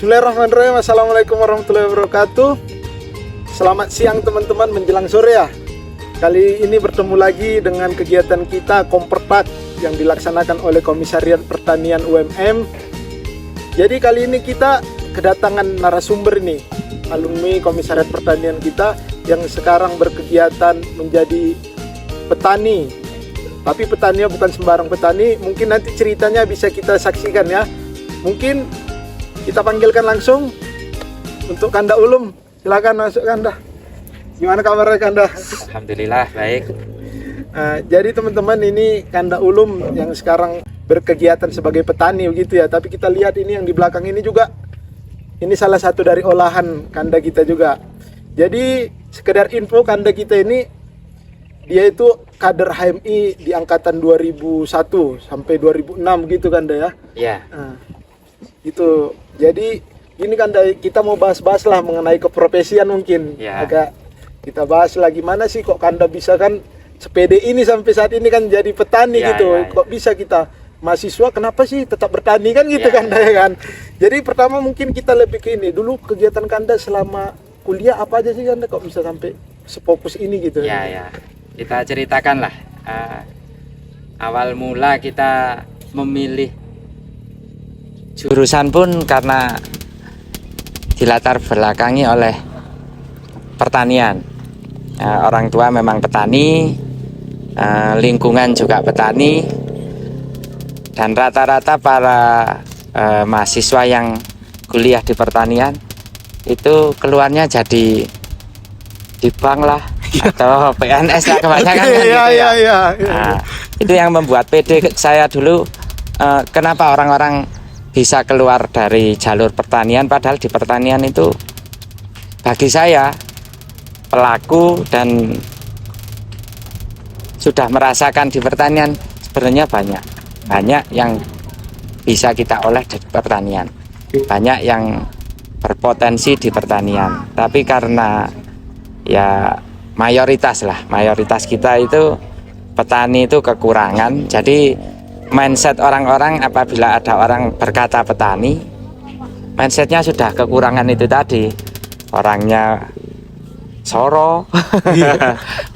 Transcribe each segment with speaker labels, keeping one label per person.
Speaker 1: Bismillahirrahmanirrahim. Assalamualaikum warahmatullahi wabarakatuh. Selamat siang teman-teman menjelang sore ya. Kali ini bertemu lagi dengan kegiatan kita Kompertak yang dilaksanakan oleh Komisariat Pertanian UMM. Jadi kali ini kita kedatangan narasumber ini, alumni Komisariat Pertanian kita yang sekarang berkegiatan menjadi petani. Tapi petaninya bukan sembarang petani, mungkin nanti ceritanya bisa kita saksikan ya. Mungkin kita panggilkan langsung untuk Kanda Ulum. Silakan masuk Kanda. Gimana kabarnya Kanda?
Speaker 2: Alhamdulillah baik.
Speaker 1: Jadi teman-teman, ini Kanda Ulum yang sekarang berkegiatan sebagai petani begitu ya. Tapi kita lihat ini yang di belakang ini juga, ini salah satu dari olahan Kanda kita juga. Jadi sekedar info, Kanda kita ini dia itu kader HMI di angkatan 2001 sampai 2006 gitu Kanda ya.
Speaker 2: Iya.
Speaker 1: Itu. Jadi ini kan kita mau bahas-bahas lah mengenai keprofesian mungkin.
Speaker 2: Ya.
Speaker 1: Agak kita bahas lah gimana sih kok Kanda bisa kan sepede ini sampai saat ini kan jadi petani
Speaker 2: Ya,
Speaker 1: gitu.
Speaker 2: ya, ya.
Speaker 1: Kok bisa kita mahasiswa kenapa sih tetap bertani kan gitu
Speaker 2: Ya,
Speaker 1: Kanda ya kan. Jadi pertama mungkin kita lebih ke ini. Dulu kegiatan Kanda selama kuliah apa aja sih Kanda kok bisa sampai sefokus ini gitu.
Speaker 2: Ya, ya. Kita ceritakan lah. Awal mula kita memilih jurusan pun karena dilatar belakangi oleh pertanian. Orang tua memang petani, lingkungan juga petani, dan rata-rata para mahasiswa yang kuliah di pertanian itu keluarnya jadi di bank lah atau PNS lah kebanyakan kan gitu ya. Nah, itu yang membuat pede saya dulu. Kenapa orang-orang bisa keluar dari jalur pertanian, padahal di pertanian itu bagi saya pelaku dan sudah merasakan di pertanian sebenarnya banyak yang bisa kita oleh dari pertanian, banyak yang berpotensi di pertanian. Tapi karena ya mayoritas kita itu petani itu kekurangan, jadi mindset orang-orang apabila ada orang berkata petani, mindsetnya sudah kekurangan itu tadi. Orangnya soro,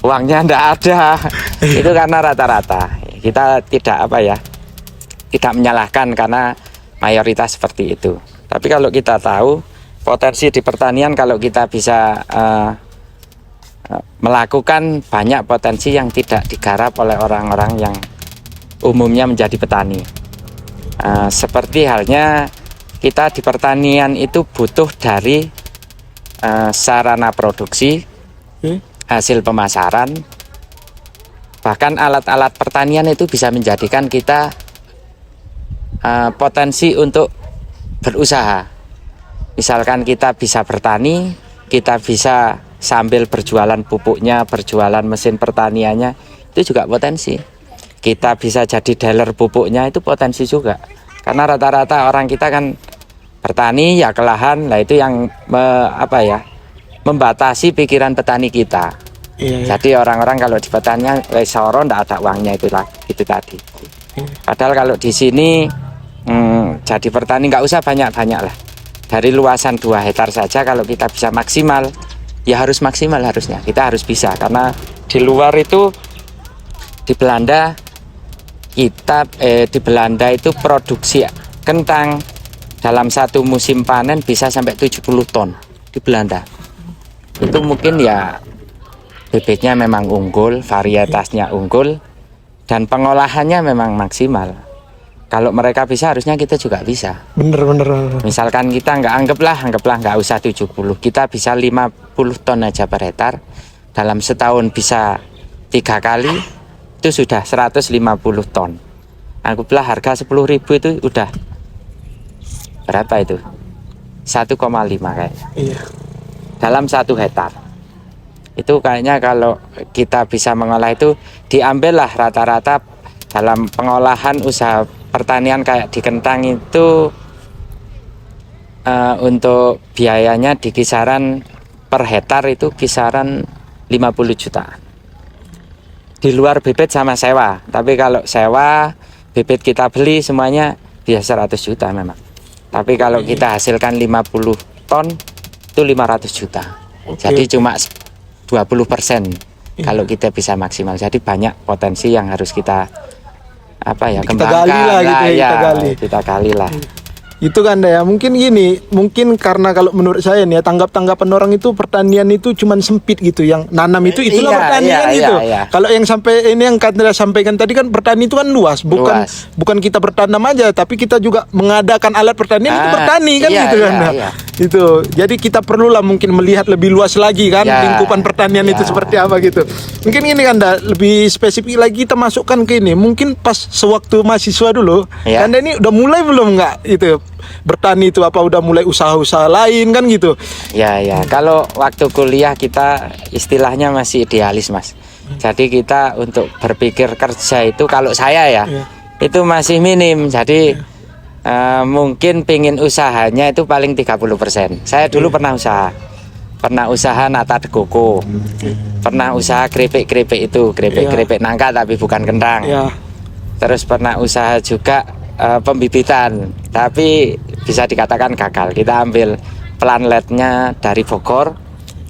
Speaker 2: uangnya ndak ada. Itu karena rata-rata. Kita tidak menyalahkan karena mayoritas seperti itu. Tapi kalau kita tahu potensi di pertanian, kalau kita bisa melakukan banyak potensi yang tidak digarap oleh orang-orang yang umumnya menjadi petani. Seperti halnya kita di pertanian itu butuh dari sarana produksi, hasil pemasaran, bahkan alat-alat pertanian itu bisa menjadikan kita potensi untuk berusaha. Misalkan kita bisa bertani, kita bisa sambil berjualan pupuknya, berjualan mesin pertaniannya, itu juga potensi. Kita bisa jadi dealer pupuknya, itu potensi juga. Karena rata-rata orang kita kan bertani ya kelahan, lah itu yang membatasi pikiran petani kita. Iya. Jadi orang-orang kalau di petanian soro ndak ada uangnya itu tadi. Padahal kalau di sini jadi petani nggak usah banyak-banyak lah. Dari luasan 2 hektar saja kalau kita bisa maksimal, ya harus maksimal harusnya. Kita harus bisa, karena di luar itu di Belanda itu produksi kentang dalam satu musim panen bisa sampai 70 ton di Belanda. Itu mungkin ya bibitnya memang unggul, varietasnya unggul, dan pengolahannya memang maksimal. Kalau mereka bisa, harusnya kita juga bisa. Bener. Misalkan kita anggaplah nggak usah 70, kita bisa 50 ton aja per hektar. Dalam setahun bisa 3 kali, itu sudah 150 ton. Anggaplah harga 10.000 itu udah berapa itu? 1,5 kayaknya. Iya. Dalam 1 hektar. Itu kayaknya kalau kita bisa mengolah itu, diambillah rata-rata dalam pengolahan usaha pertanian kayak di kentang itu untuk biayanya di kisaran per hektar itu kisaran 50 jutaan. Di luar bibit sama sewa. Tapi kalau sewa, bibit kita beli semuanya bisa 100 juta memang. Tapi kalau kita hasilkan 50 ton itu 500 juta. Jadi cuma 20% kalau kita bisa maksimal. Jadi banyak potensi yang harus kita kembangkan
Speaker 1: gali lah gitu ya,
Speaker 2: kita gali lah.
Speaker 1: Itu kan ya, mungkin gini, mungkin karena kalau menurut saya nih ya, tanggapan orang itu pertanian itu cuman sempit gitu, yang nanam itulah pertanian gitu. Kalau yang sampai ini yang Kanda sampaikan tadi kan, pertanian itu kan luas, bukan kita bertanam aja, tapi kita juga mengadakan alat pertanian itu bertani kan gitu kan. Itu. Jadi kita perlulah mungkin melihat lebih luas lagi kan lingkupan pertanian itu seperti apa gitu. Mungkin ini Kanda lebih spesifik lagi kita masukkan ke ini. Mungkin pas sewaktu mahasiswa dulu, Kanda ini udah mulai belum nggak itu bertani itu, apa udah mulai usaha-usaha lain kan gitu? Ya,
Speaker 2: kalau waktu kuliah kita istilahnya masih idealis, Mas. Jadi kita untuk berpikir kerja itu, kalau saya itu masih minim. Jadi mungkin pingin usahanya itu paling 30%. Saya dulu pernah usaha nata de koko, pernah usaha keripik itu, keripik nangka tapi bukan kentang. Terus pernah usaha juga pembibitan, tapi bisa dikatakan gagal. Kita ambil planletnya dari Bogor,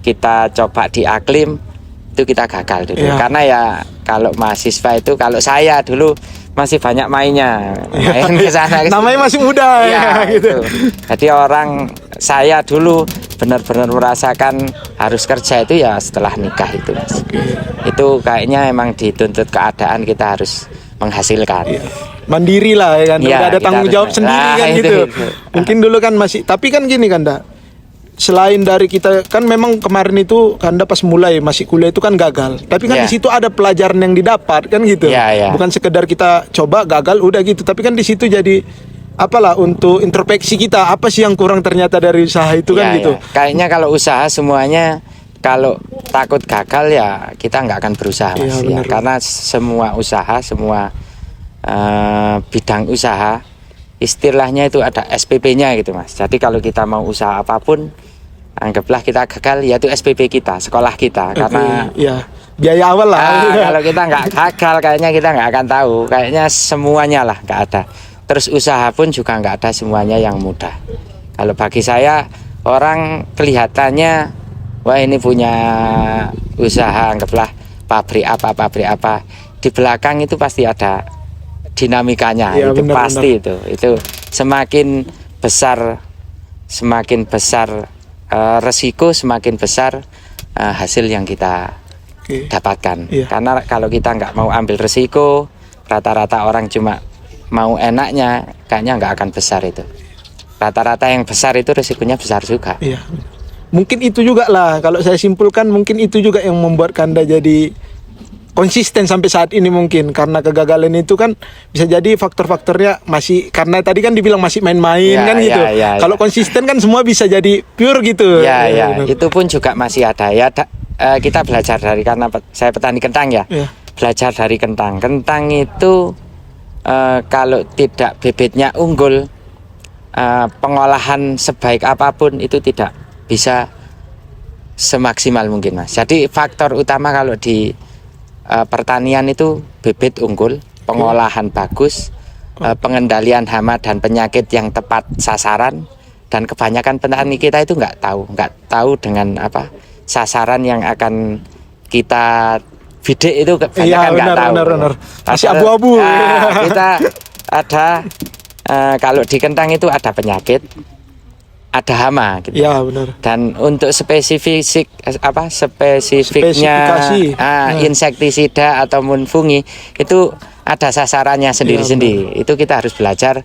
Speaker 2: kita coba di Aklim, itu kita gagal dulu. Karena ya kalau mahasiswa itu, kalau saya dulu masih banyak mainnya, main ke sana.
Speaker 1: Namanya masih muda gitu.
Speaker 2: Jadi saya dulu benar-benar merasakan harus kerja itu ya setelah nikah itu, Mas. Itu kayaknya emang dituntut keadaan, kita harus menghasilkan.
Speaker 1: Mandiri lah ya kan, udah ada tanggung jawab sendiri kan gitu. Mungkin dulu kan masih, tapi kan gini Kanda, selain dari kita kan memang kemarin itu Kanda pas mulai masih kuliah itu kan gagal, tapi kan di situ ada pelajaran yang didapat kan gitu. Bukan sekedar kita coba gagal udah gitu, tapi kan di situ jadi apalah untuk introspeksi kita, apa sih yang kurang ternyata dari usaha itu kan gitu.
Speaker 2: Kayaknya kalau usaha semuanya, kalau takut gagal ya kita nggak akan berusaha, Mas. Karena semua usaha, semua bidang usaha istilahnya itu ada SPP-nya gitu, Mas. Jadi kalau kita mau usaha apapun, anggaplah kita gagal, yaitu SPP kita, sekolah kita. Karena
Speaker 1: biaya awal lah.
Speaker 2: Kalau kita nggak gagal, kayaknya kita nggak akan tahu. Kayaknya semuanya lah nggak ada. Terus usaha pun juga nggak ada semuanya yang mudah. Kalau bagi saya, orang kelihatannya wah ini punya usaha, anggaplah pabrik apa, di belakang itu pasti ada dinamikanya. Itu pasti. Itu semakin besar resiko, semakin besar hasil yang kita dapatkan. Karena kalau kita nggak mau ambil resiko, rata-rata orang cuma mau enaknya, kayaknya nggak akan besar itu. Rata-rata yang besar itu resikonya besar juga.
Speaker 1: Mungkin itu juga lah, kalau saya simpulkan, mungkin itu juga yang membuat Kanda jadi konsisten sampai saat ini. Mungkin karena kegagalan itu kan bisa jadi faktor-faktornya masih, karena tadi kan dibilang masih main-main kan gitu. Kalau konsisten kan semua bisa jadi pure gitu.
Speaker 2: Itu pun juga masih ada kita belajar dari, karena saya petani kentang belajar dari kentang itu kalau tidak bibitnya unggul, pengolahan sebaik apapun itu tidak bisa semaksimal mungkin, Mas. Jadi faktor utama kalau di pertanian itu bibit unggul, pengolahan bagus, pengendalian hama dan penyakit yang tepat sasaran. Dan kebanyakan petani kita itu nggak tahu dengan sasaran yang akan kita bidik itu kebanyakan nggak tahu.
Speaker 1: Masih abu-abu.
Speaker 2: Kita ada kalau di kentang itu ada penyakit, ada hama gitu. Dan untuk spesifiknya insektisida ataupun fungi itu ada sasarannya sendiri-sendiri. Itu kita harus belajar,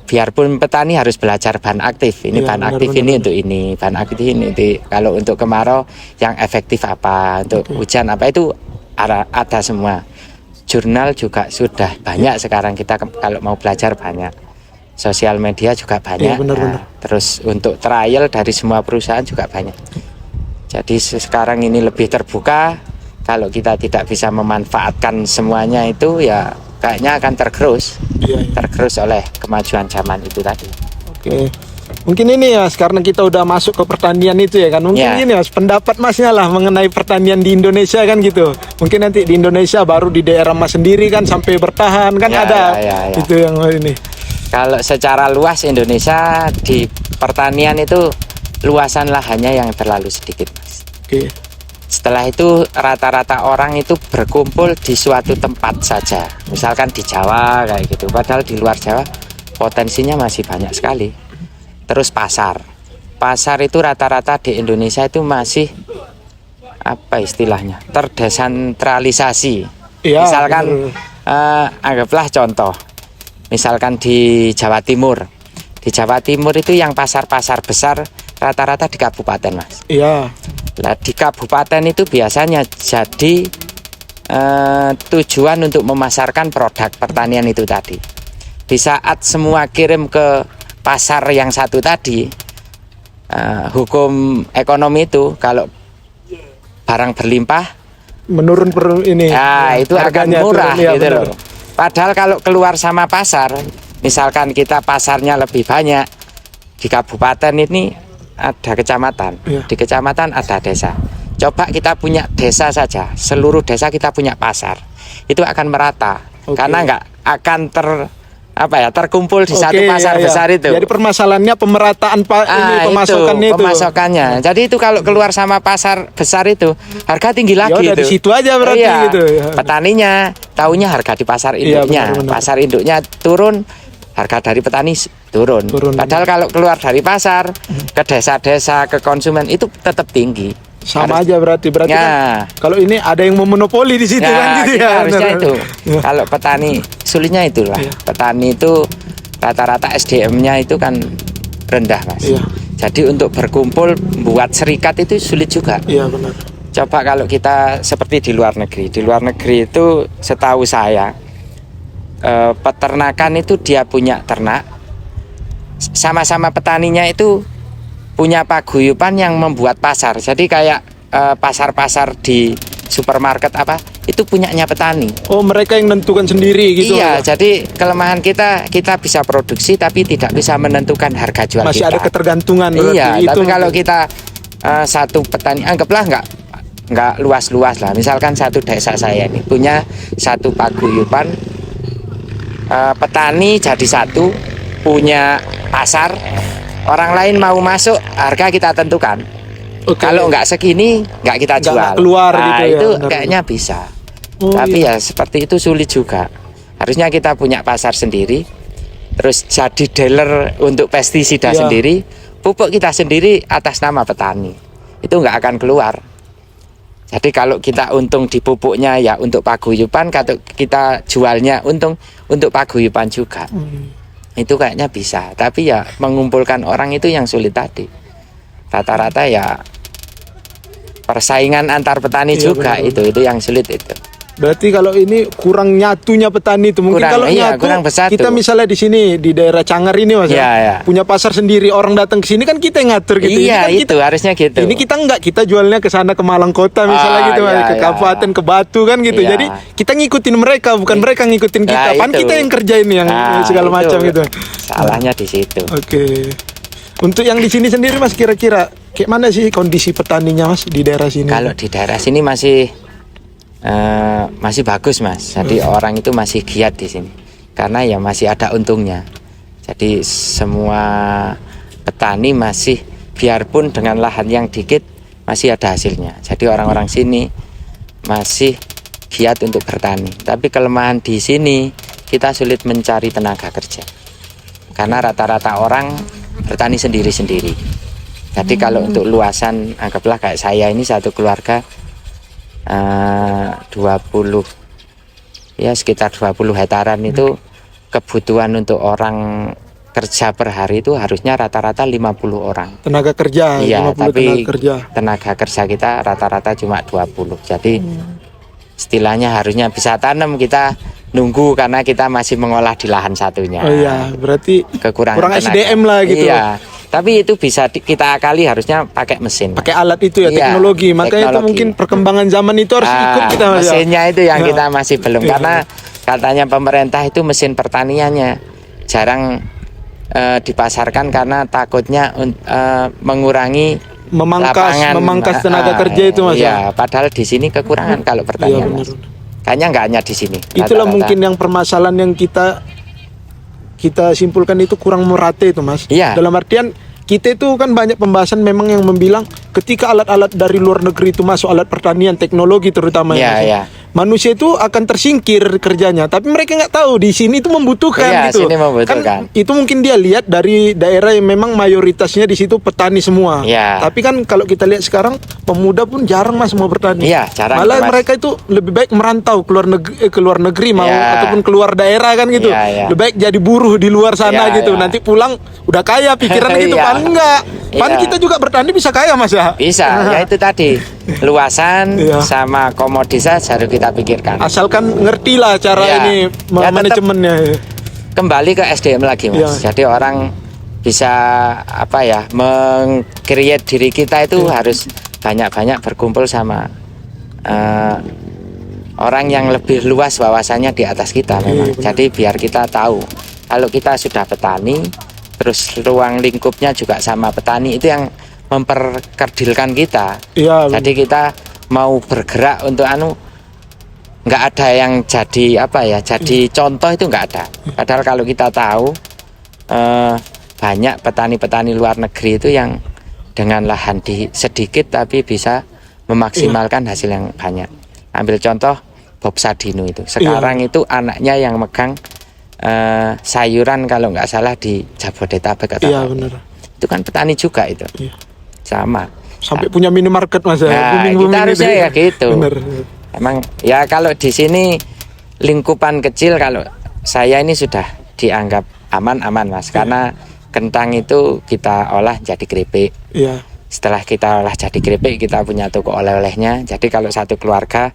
Speaker 2: biarpun petani harus belajar bahan aktif. Ini bahan aktif ini untuk ini, bahan aktif ini. Kalau untuk kemarau yang efektif apa, untuk hujan apa, itu ada semua. Jurnal juga sudah banyak sekarang, kita kalau mau belajar banyak. Sosial media juga banyak. Terus untuk trial dari semua perusahaan juga banyak. Jadi sekarang ini lebih terbuka. Kalau kita tidak bisa memanfaatkan semuanya itu, ya kayaknya akan tergerus oleh kemajuan zaman itu tadi.
Speaker 1: Mungkin ini Mas, karena kita udah masuk ke pertanian itu ya kan. Mungkin ini Mas, pendapat Masnya lah mengenai pertanian di Indonesia kan gitu. Mungkin nanti di Indonesia baru di daerah Mas sendiri kan sampai bertahan kan itu yang ini.
Speaker 2: Kalau secara luas Indonesia di pertanian itu luasan lahannya yang terlalu sedikit, Mas.
Speaker 1: Oke.
Speaker 2: Setelah itu rata-rata orang itu berkumpul di suatu tempat saja. Misalkan di Jawa kayak gitu. Padahal di luar Jawa potensinya masih banyak sekali. Terus pasar. Pasar itu rata-rata di Indonesia itu masih apa istilahnya? Terdesentralisasi.
Speaker 1: Iya,
Speaker 2: Misalkan anggaplah contoh. Misalkan di Jawa Timur. Di Jawa Timur itu yang pasar-pasar besar rata-rata di kabupaten, Mas.
Speaker 1: Iya.
Speaker 2: Nah, di kabupaten itu biasanya jadi tujuan untuk memasarkan produk pertanian itu tadi. Di saat semua kirim ke pasar yang satu tadi, hukum ekonomi itu kalau barang berlimpah,
Speaker 1: Menurun ini.
Speaker 2: ya itu akan
Speaker 1: harganya
Speaker 2: murah
Speaker 1: turun, iya,
Speaker 2: gitu
Speaker 1: benar.
Speaker 2: loh. Padahal kalau keluar sama pasar, misalkan kita pasarnya lebih banyak di kabupaten ini ada kecamatan,
Speaker 1: Iya.
Speaker 2: di kecamatan ada desa. Coba kita punya desa saja, seluruh desa kita punya pasar, itu akan merata,
Speaker 1: Oke.
Speaker 2: karena nggak akan terkumpul di satu
Speaker 1: Oke,
Speaker 2: pasar
Speaker 1: iya, iya.
Speaker 2: besar itu.
Speaker 1: Jadi permasalahannya pemerataan pemasokannya itu.
Speaker 2: Pemasokannya. Jadi itu kalau keluar sama pasar besar itu harga tinggi lagi
Speaker 1: Ya udah
Speaker 2: itu.
Speaker 1: di situ aja berarti
Speaker 2: Iya.
Speaker 1: gitu. Ya.
Speaker 2: Petaninya tahunya harga di pasar
Speaker 1: Iya,
Speaker 2: induknya.
Speaker 1: benar-benar.
Speaker 2: Pasar induknya turun, harga dari petani turun.
Speaker 1: Turun.
Speaker 2: Padahal kalau keluar dari pasar ke desa-desa ke konsumen itu tetap tinggi.
Speaker 1: Sama
Speaker 2: Harus-
Speaker 1: aja berarti
Speaker 2: Ya.
Speaker 1: kan kalau ini ada yang memonopoli di situ
Speaker 2: Ya,
Speaker 1: kan gitu
Speaker 2: kita
Speaker 1: ya.
Speaker 2: harusnya
Speaker 1: benar.
Speaker 2: itu.
Speaker 1: Ya.
Speaker 2: Kalau petani sulitnya itulah.
Speaker 1: Iya.
Speaker 2: Petani itu rata-rata SDM-nya itu kan rendah, Mas.
Speaker 1: Iya.
Speaker 2: Jadi untuk berkumpul buat serikat itu sulit juga.
Speaker 1: Iya benar.
Speaker 2: Coba kalau kita seperti di luar negeri. Di luar negeri itu setahu saya peternakan itu dia punya ternak. Sama-sama petaninya itu punya paguyuban yang membuat pasar. Jadi kayak pasar-pasar di supermarket itu punyanya petani.
Speaker 1: Oh, mereka yang menentukan sendiri gitu.
Speaker 2: Iya, jadi kelemahan kita bisa produksi tapi tidak bisa menentukan harga jual
Speaker 1: Masih
Speaker 2: kita.
Speaker 1: ada ketergantungan berarti.
Speaker 2: Iya,
Speaker 1: itu
Speaker 2: tapi kalau kita satu petani, anggaplah nggak luas-luas lah. Misalkan satu desa saya ini punya satu paguyuban, petani jadi satu, punya pasar, orang lain mau masuk, harga kita tentukan.
Speaker 1: Oke.
Speaker 2: Kalau nggak segini, nggak kita
Speaker 1: Nggak
Speaker 2: jual.
Speaker 1: keluar
Speaker 2: Nah,
Speaker 1: gitu ya,
Speaker 2: itu
Speaker 1: benar-benar.
Speaker 2: kayaknya bisa.
Speaker 1: Oh,
Speaker 2: Tapi
Speaker 1: iya.
Speaker 2: ya seperti itu sulit juga. Harusnya kita punya pasar sendiri, terus jadi dealer untuk pestisida
Speaker 1: Iya.
Speaker 2: sendiri, pupuk kita sendiri atas nama petani. Itu nggak akan keluar. Jadi kalau kita untung di pupuknya ya untuk paguyuban, kalau kita jualnya untung untuk paguyuban juga. Itu kayaknya bisa. Tapi ya mengumpulkan orang itu yang sulit tadi. Rata-rata ya persaingan antar petani
Speaker 1: Iya,
Speaker 2: juga
Speaker 1: benar-benar.
Speaker 2: itu yang sulit itu.
Speaker 1: Berarti kalau ini kurang nyatunya petani itu. Mungkin
Speaker 2: Kurang,
Speaker 1: kalau
Speaker 2: iya,
Speaker 1: nyatu
Speaker 2: kurang bersatu.
Speaker 1: kita misalnya di sini di daerah Cangar ini Mas,
Speaker 2: Iya, iya.
Speaker 1: punya pasar sendiri, orang datang ke sini kan kita yang ngatur gitu.
Speaker 2: Iya,
Speaker 1: Ini kan
Speaker 2: itu harusnya gitu.
Speaker 1: Ini kita enggak, kita jualnya ke sana ke Malang Kota misalnya gitu, Mas,
Speaker 2: iya,
Speaker 1: ke
Speaker 2: iya.
Speaker 1: kabupaten, ke Batu kan gitu.
Speaker 2: Iya.
Speaker 1: Jadi kita ngikutin mereka, bukan mereka ngikutin kita.
Speaker 2: Nah,
Speaker 1: Pan
Speaker 2: itu.
Speaker 1: kita yang kerjain yang
Speaker 2: Nah,
Speaker 1: segala
Speaker 2: itu
Speaker 1: macam gitu.
Speaker 2: Salahnya di situ.
Speaker 1: Oke. Untuk yang di sini sendiri Mas, kira-kira kayak mana sih kondisi petaninya Mas di daerah sini?
Speaker 2: Kalau di daerah sini masih bagus, Mas. Jadi orang itu masih giat di sini. Karena ya masih ada untungnya. Jadi semua petani masih, biarpun dengan lahan yang dikit, masih ada hasilnya. Jadi orang-orang sini masih giat untuk bertani. Tapi kelemahan di sini, kita sulit mencari tenaga kerja. Karena rata-rata orang bertani sendiri-sendiri. Jadi kalau untuk luasan, anggaplah kayak saya ini satu keluarga 20, ya sekitar 20 hektaran itu kebutuhan untuk orang kerja per hari itu harusnya rata-rata 50 orang.
Speaker 1: Tenaga kerja,
Speaker 2: Iya,
Speaker 1: 50
Speaker 2: tapi
Speaker 1: tenaga kerja.
Speaker 2: tenaga kerja kita rata-rata cuma 20. Jadi istilahnya harusnya bisa tanam, kita nunggu karena kita masih mengolah di lahan satunya.
Speaker 1: Oh iya, berarti
Speaker 2: Kekurangan
Speaker 1: kurang
Speaker 2: tenaga.
Speaker 1: SDM lah gitu.
Speaker 2: Iya. Tapi itu bisa kita akali harusnya pakai mesin.
Speaker 1: Pakai alat itu ya,
Speaker 2: Iya,
Speaker 1: teknologi. Makanya itu
Speaker 2: teknologi.
Speaker 1: mungkin perkembangan zaman itu harus ikut kita Mas. ya.
Speaker 2: Mesinnya itu yang
Speaker 1: Ya.
Speaker 2: kita masih belum,
Speaker 1: Iya.
Speaker 2: karena katanya pemerintah itu mesin pertaniannya jarang dipasarkan karena takutnya mengurangi
Speaker 1: memangkas tenaga kerja itu Mas.
Speaker 2: Iya, padahal di sini kekurangan kalau
Speaker 1: Iya,
Speaker 2: pertanian.
Speaker 1: benar.
Speaker 2: Mas. Kayaknya nggak hanya di sini.
Speaker 1: Itulah
Speaker 2: Rata-rata.
Speaker 1: mungkin yang permasalahan yang kita kita simpulkan itu kurang merata itu Mas.
Speaker 2: Iya.
Speaker 1: Dalam artian kita itu kan banyak pembahasan memang yang membilang ketika alat-alat dari luar negeri itu masuk, alat pertanian, teknologi terutama
Speaker 2: Iya,
Speaker 1: Mas,
Speaker 2: iya.
Speaker 1: manusia itu akan tersingkir kerjanya, tapi mereka nggak tahu di sini itu membutuhkan
Speaker 2: Iya,
Speaker 1: gitu.
Speaker 2: sini membutuhkan.
Speaker 1: Kan itu mungkin dia lihat dari daerah yang memang mayoritasnya di situ petani semua.
Speaker 2: Iya.
Speaker 1: Tapi kan kalau kita lihat sekarang pemuda pun jarang Mas mau bertani.
Speaker 2: Iya, jarang,
Speaker 1: Malah
Speaker 2: Mas.
Speaker 1: mereka itu lebih baik merantau keluar negeri mau
Speaker 2: Iya.
Speaker 1: ataupun keluar daerah kan gitu.
Speaker 2: Iya, iya.
Speaker 1: Lebih baik jadi buruh di luar sana
Speaker 2: Iya,
Speaker 1: gitu.
Speaker 2: iya.
Speaker 1: Nanti pulang udah kaya pikiran gitu.
Speaker 2: Iya.
Speaker 1: Pan enggak. Pan
Speaker 2: Iya.
Speaker 1: kita juga bertani bisa kaya Mas ya.
Speaker 2: Bisa, ya itu tadi luasan
Speaker 1: Iya.
Speaker 2: sama komoditas harus kita pikirkan.
Speaker 1: Asalkan ngerti lah cara
Speaker 2: Iya.
Speaker 1: ini
Speaker 2: Ya, tetap
Speaker 1: manajemennya.
Speaker 2: Kembali ke SDM lagi Mas.
Speaker 1: Iya.
Speaker 2: Jadi orang bisa apa ya, meng-create diri kita itu
Speaker 1: Iya.
Speaker 2: harus banyak-banyak berkumpul sama orang yang lebih luas wawasannya di atas kita memang.
Speaker 1: benar.
Speaker 2: Jadi biar kita tahu kalau kita sudah petani, terus ruang lingkupnya juga sama petani, itu yang memperkerdilkan kita.
Speaker 1: Iya.
Speaker 2: Jadi kita mau bergerak untuk nggak ada yang jadi apa ya, jadi contoh itu nggak ada. Padahal kalau kita tahu banyak petani-petani luar negeri itu yang dengan lahan sedikit tapi bisa memaksimalkan hasil yang banyak. Ambil contoh Bob Sadino itu. Sekarang itu anaknya yang megang sayuran kalau nggak salah di Jabodetabek atau
Speaker 1: Iya
Speaker 2: apa.
Speaker 1: benar.
Speaker 2: Itu kan petani juga itu.
Speaker 1: Iya.
Speaker 2: Sama.
Speaker 1: Sampai punya minimarket Mas ya.
Speaker 2: Nah,
Speaker 1: Booming-booming
Speaker 2: kita harusnya
Speaker 1: itu.
Speaker 2: ya gitu.
Speaker 1: Benar.
Speaker 2: Emang ya kalau di sini lingkupan kecil, kalau saya ini sudah dianggap aman-aman Mas, karena kentang itu kita olah jadi keripik.
Speaker 1: Iya.
Speaker 2: Setelah kita olah jadi keripik, kita punya toko oleh-olehnya. Jadi kalau satu keluarga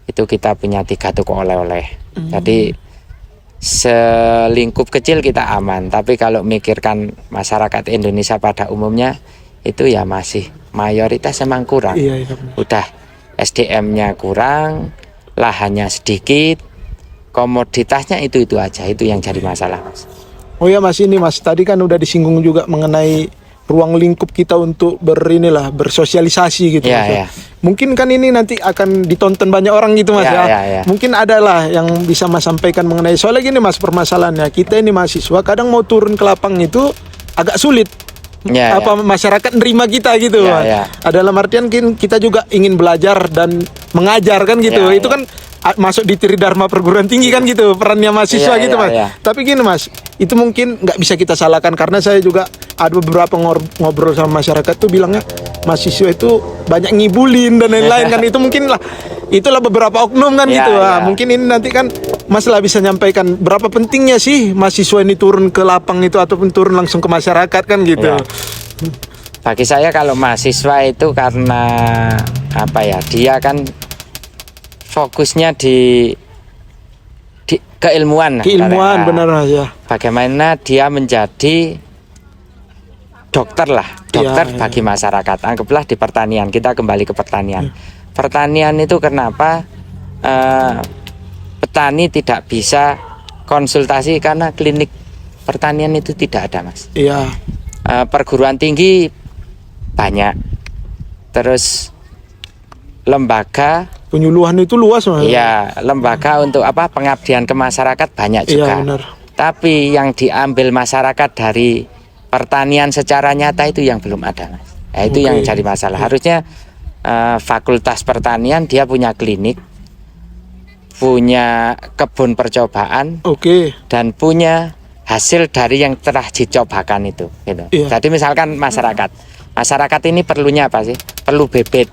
Speaker 2: itu kita punya 3 toko oleh-oleh. Jadi selingkup kecil kita aman. Tapi kalau mikirkan masyarakat Indonesia pada umumnya, itu ya masih mayoritas emang kurang.
Speaker 1: Iya, iya benar.
Speaker 2: Udah SDM-nya kurang, lahannya sedikit, komoditasnya itu aja, itu yang jadi masalah Mas.
Speaker 1: Oh ya Mas, ini Mas tadi kan udah disinggung juga mengenai ruang lingkup kita untuk bersosialisasi gitu
Speaker 2: Iya,
Speaker 1: Mas.
Speaker 2: iya.
Speaker 1: Mungkin kan ini nanti akan ditonton banyak orang gitu Mas
Speaker 2: Iya,
Speaker 1: ya.
Speaker 2: iya, iya.
Speaker 1: Mungkin adalah yang bisa Mas sampaikan mengenai soalnya gini Mas, permasalahannya kita ini mahasiswa kadang mau turun ke lapang itu agak sulit.
Speaker 2: Ya,
Speaker 1: Masyarakat nerima kita gitu
Speaker 2: Ya,
Speaker 1: Mas.
Speaker 2: ya.
Speaker 1: Dalam artian kita juga ingin belajar dan mengajar kan gitu.
Speaker 2: Ya,
Speaker 1: Itu
Speaker 2: ya.
Speaker 1: kan masuk di Tridharma perguruan tinggi kan gitu perannya mahasiswa
Speaker 2: Iya,
Speaker 1: gitu
Speaker 2: iya,
Speaker 1: Mas.
Speaker 2: iya.
Speaker 1: Tapi gini Mas, itu mungkin nggak bisa kita salahkan karena saya juga ada beberapa ngobrol sama masyarakat tuh bilangnya mahasiswa itu banyak ngibulin dan lain-lain kan, itu mungkin lah itulah beberapa oknum kan
Speaker 2: Iya,
Speaker 1: gitu.
Speaker 2: iya.
Speaker 1: Mungkin ini nanti kan Mas lah bisa nyampaikan berapa pentingnya sih mahasiswa ini turun ke lapang itu ataupun turun langsung ke masyarakat kan gitu.
Speaker 2: Iya. Bagi saya kalau mahasiswa itu karena apa ya, dia kan fokusnya di keilmuan.
Speaker 1: Keilmuan
Speaker 2: Karena
Speaker 1: benar Mas ya.
Speaker 2: bagaimana dia menjadi dokter lah, dokter
Speaker 1: Iya, iya.
Speaker 2: bagi masyarakat. Anggaplah di pertanian, kita kembali ke pertanian. Pertanian itu kenapa petani tidak bisa konsultasi, karena klinik pertanian itu tidak ada Mas.
Speaker 1: Iya.
Speaker 2: Perguruan tinggi banyak, terus lembaga,
Speaker 1: Penyuluhan itu luas Mas.
Speaker 2: ya lembaga untuk apa, pengabdian ke masyarakat banyak
Speaker 1: Iya
Speaker 2: juga.
Speaker 1: benar.
Speaker 2: Tapi yang diambil masyarakat dari pertanian secara nyata itu yang belum ada Mas. Nah, itu
Speaker 1: Oke.
Speaker 2: yang jadi masalah. Harusnya fakultas pertanian dia punya klinik, punya kebun percobaan,
Speaker 1: Oke.
Speaker 2: dan punya hasil dari yang telah dicobakan itu gitu.
Speaker 1: Iya.
Speaker 2: Jadi misalkan masyarakat ini perlunya apa sih? Perlu bibit.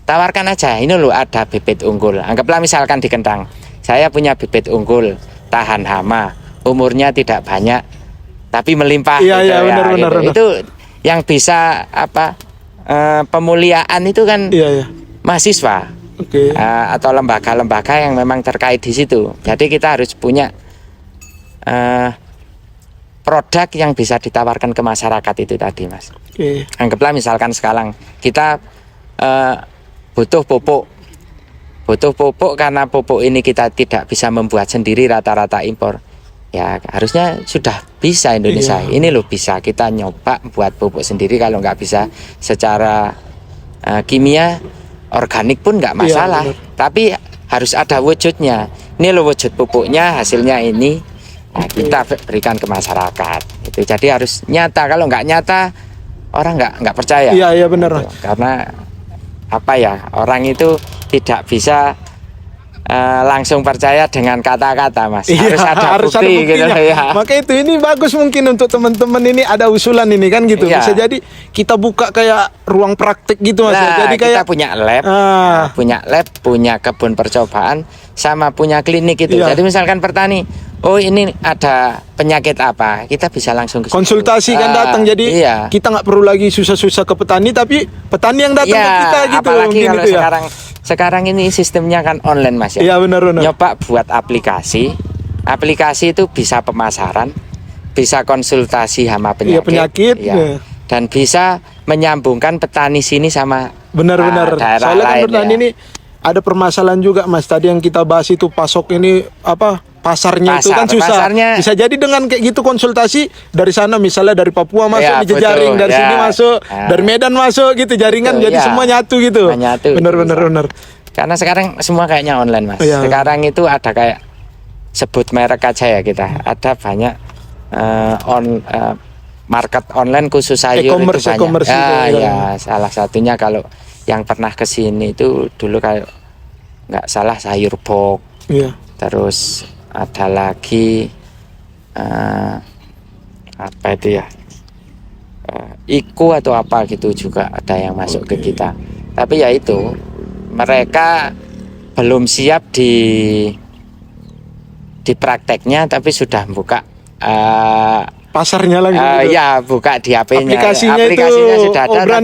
Speaker 2: Tawarkan aja, ini loh ada bibit unggul. Anggaplah misalkan di kentang, saya punya bibit unggul, tahan hama, umurnya tidak banyak, tapi melimpah.
Speaker 1: Iya,
Speaker 2: gitu
Speaker 1: iya,
Speaker 2: ya,
Speaker 1: benar,
Speaker 2: gitu.
Speaker 1: benar.
Speaker 2: Itu yang bisa apa? Pemuliaan itu kan
Speaker 1: Iya ya.
Speaker 2: mahasiswa.
Speaker 1: Oke.
Speaker 2: Atau lembaga-lembaga yang memang terkait di situ. Jadi kita harus punya produk yang bisa ditawarkan ke masyarakat itu tadi Mas.
Speaker 1: Oke.
Speaker 2: Anggaplah misalkan sekarang kita butuh pupuk karena pupuk ini kita tidak bisa membuat sendiri, rata-rata impor. Ya harusnya sudah bisa Indonesia.
Speaker 1: Iya.
Speaker 2: Ini loh bisa kita nyoba buat pupuk sendiri. Kalau nggak bisa secara kimia, organik pun nggak masalah.
Speaker 1: benar.
Speaker 2: Tapi harus ada wujudnya. Ini loh wujud pupuknya, hasilnya ini. Nah, kita berikan ke masyarakat. Itu jadi harus nyata. Kalau nggak nyata, orang nggak percaya.
Speaker 1: Iya benar.
Speaker 2: Gitu. Karena apa ya, orang itu tidak bisa langsung percaya dengan kata-kata, Mas. Harus ada bukti gitu ya.
Speaker 1: Maka itu ini bagus mungkin untuk teman-teman ini ada usulan ini kan gitu.
Speaker 2: Iya.
Speaker 1: Bisa jadi kita buka kayak ruang praktik gitu, Mas.
Speaker 2: Nah,
Speaker 1: Jadi kayak
Speaker 2: kita punya lab, punya kebun percobaan, sama punya klinik itu.
Speaker 1: Iya.
Speaker 2: Jadi misalkan petani, oh ini ada penyakit apa, kita bisa langsung ke situ.
Speaker 1: konsultasi kan datang. Jadi
Speaker 2: iya.
Speaker 1: kita nggak perlu lagi susah-susah ke petani, tapi petani yang datang
Speaker 2: Iya,
Speaker 1: ke kita gitu.
Speaker 2: apalagi
Speaker 1: Mungkin
Speaker 2: kalau
Speaker 1: itu ya.
Speaker 2: sekarang ini sistemnya kan online, Mas ya.
Speaker 1: Iya benar.
Speaker 2: Nyoba buat aplikasi itu bisa pemasaran, bisa konsultasi hama
Speaker 1: Iya,
Speaker 2: penyakit,
Speaker 1: penyakit,
Speaker 2: ya.
Speaker 1: iya.
Speaker 2: Dan bisa menyambungkan petani sini sama
Speaker 1: Benar.
Speaker 2: daerah
Speaker 1: Soalnya kan
Speaker 2: lain
Speaker 1: petani
Speaker 2: ya.
Speaker 1: ini ada permasalahan juga, Mas. Tadi yang kita bahas itu pasok ini pasarnya itu kan susah.
Speaker 2: Pasarnya,
Speaker 1: bisa jadi dengan kayak gitu konsultasi dari sana, misalnya dari Papua masuk
Speaker 2: Ya,
Speaker 1: dijejaring,
Speaker 2: betul,
Speaker 1: dari
Speaker 2: ya.
Speaker 1: sini masuk,
Speaker 2: Ya.
Speaker 1: dari Medan masuk gitu jaringan,
Speaker 2: Betul,
Speaker 1: jadi
Speaker 2: ya.
Speaker 1: semua nyatu gitu.
Speaker 2: Nyatu,
Speaker 1: Benar.
Speaker 2: Karena sekarang semua kayaknya online, Mas.
Speaker 1: Iya.
Speaker 2: Sekarang itu ada kayak sebut merek aja ya kita. Ada banyak market online khusus sayur
Speaker 1: E-commerce,
Speaker 2: itu banyak.
Speaker 1: e-commerce itu, ya.
Speaker 2: Ya, salah satunya kalau yang pernah ke sini itu dulu kayak nggak salah sayur box.
Speaker 1: Iya.
Speaker 2: Terus ada lagi apa itu ya? Iku atau apa gitu juga ada yang masuk ke kita. Tapi ya itu mereka belum siap di prakteknya, tapi sudah buka
Speaker 1: Pasarnya lagi. gitu.
Speaker 2: ya buka di HP-nya.
Speaker 1: Aplikasinya itu
Speaker 2: sudah ada,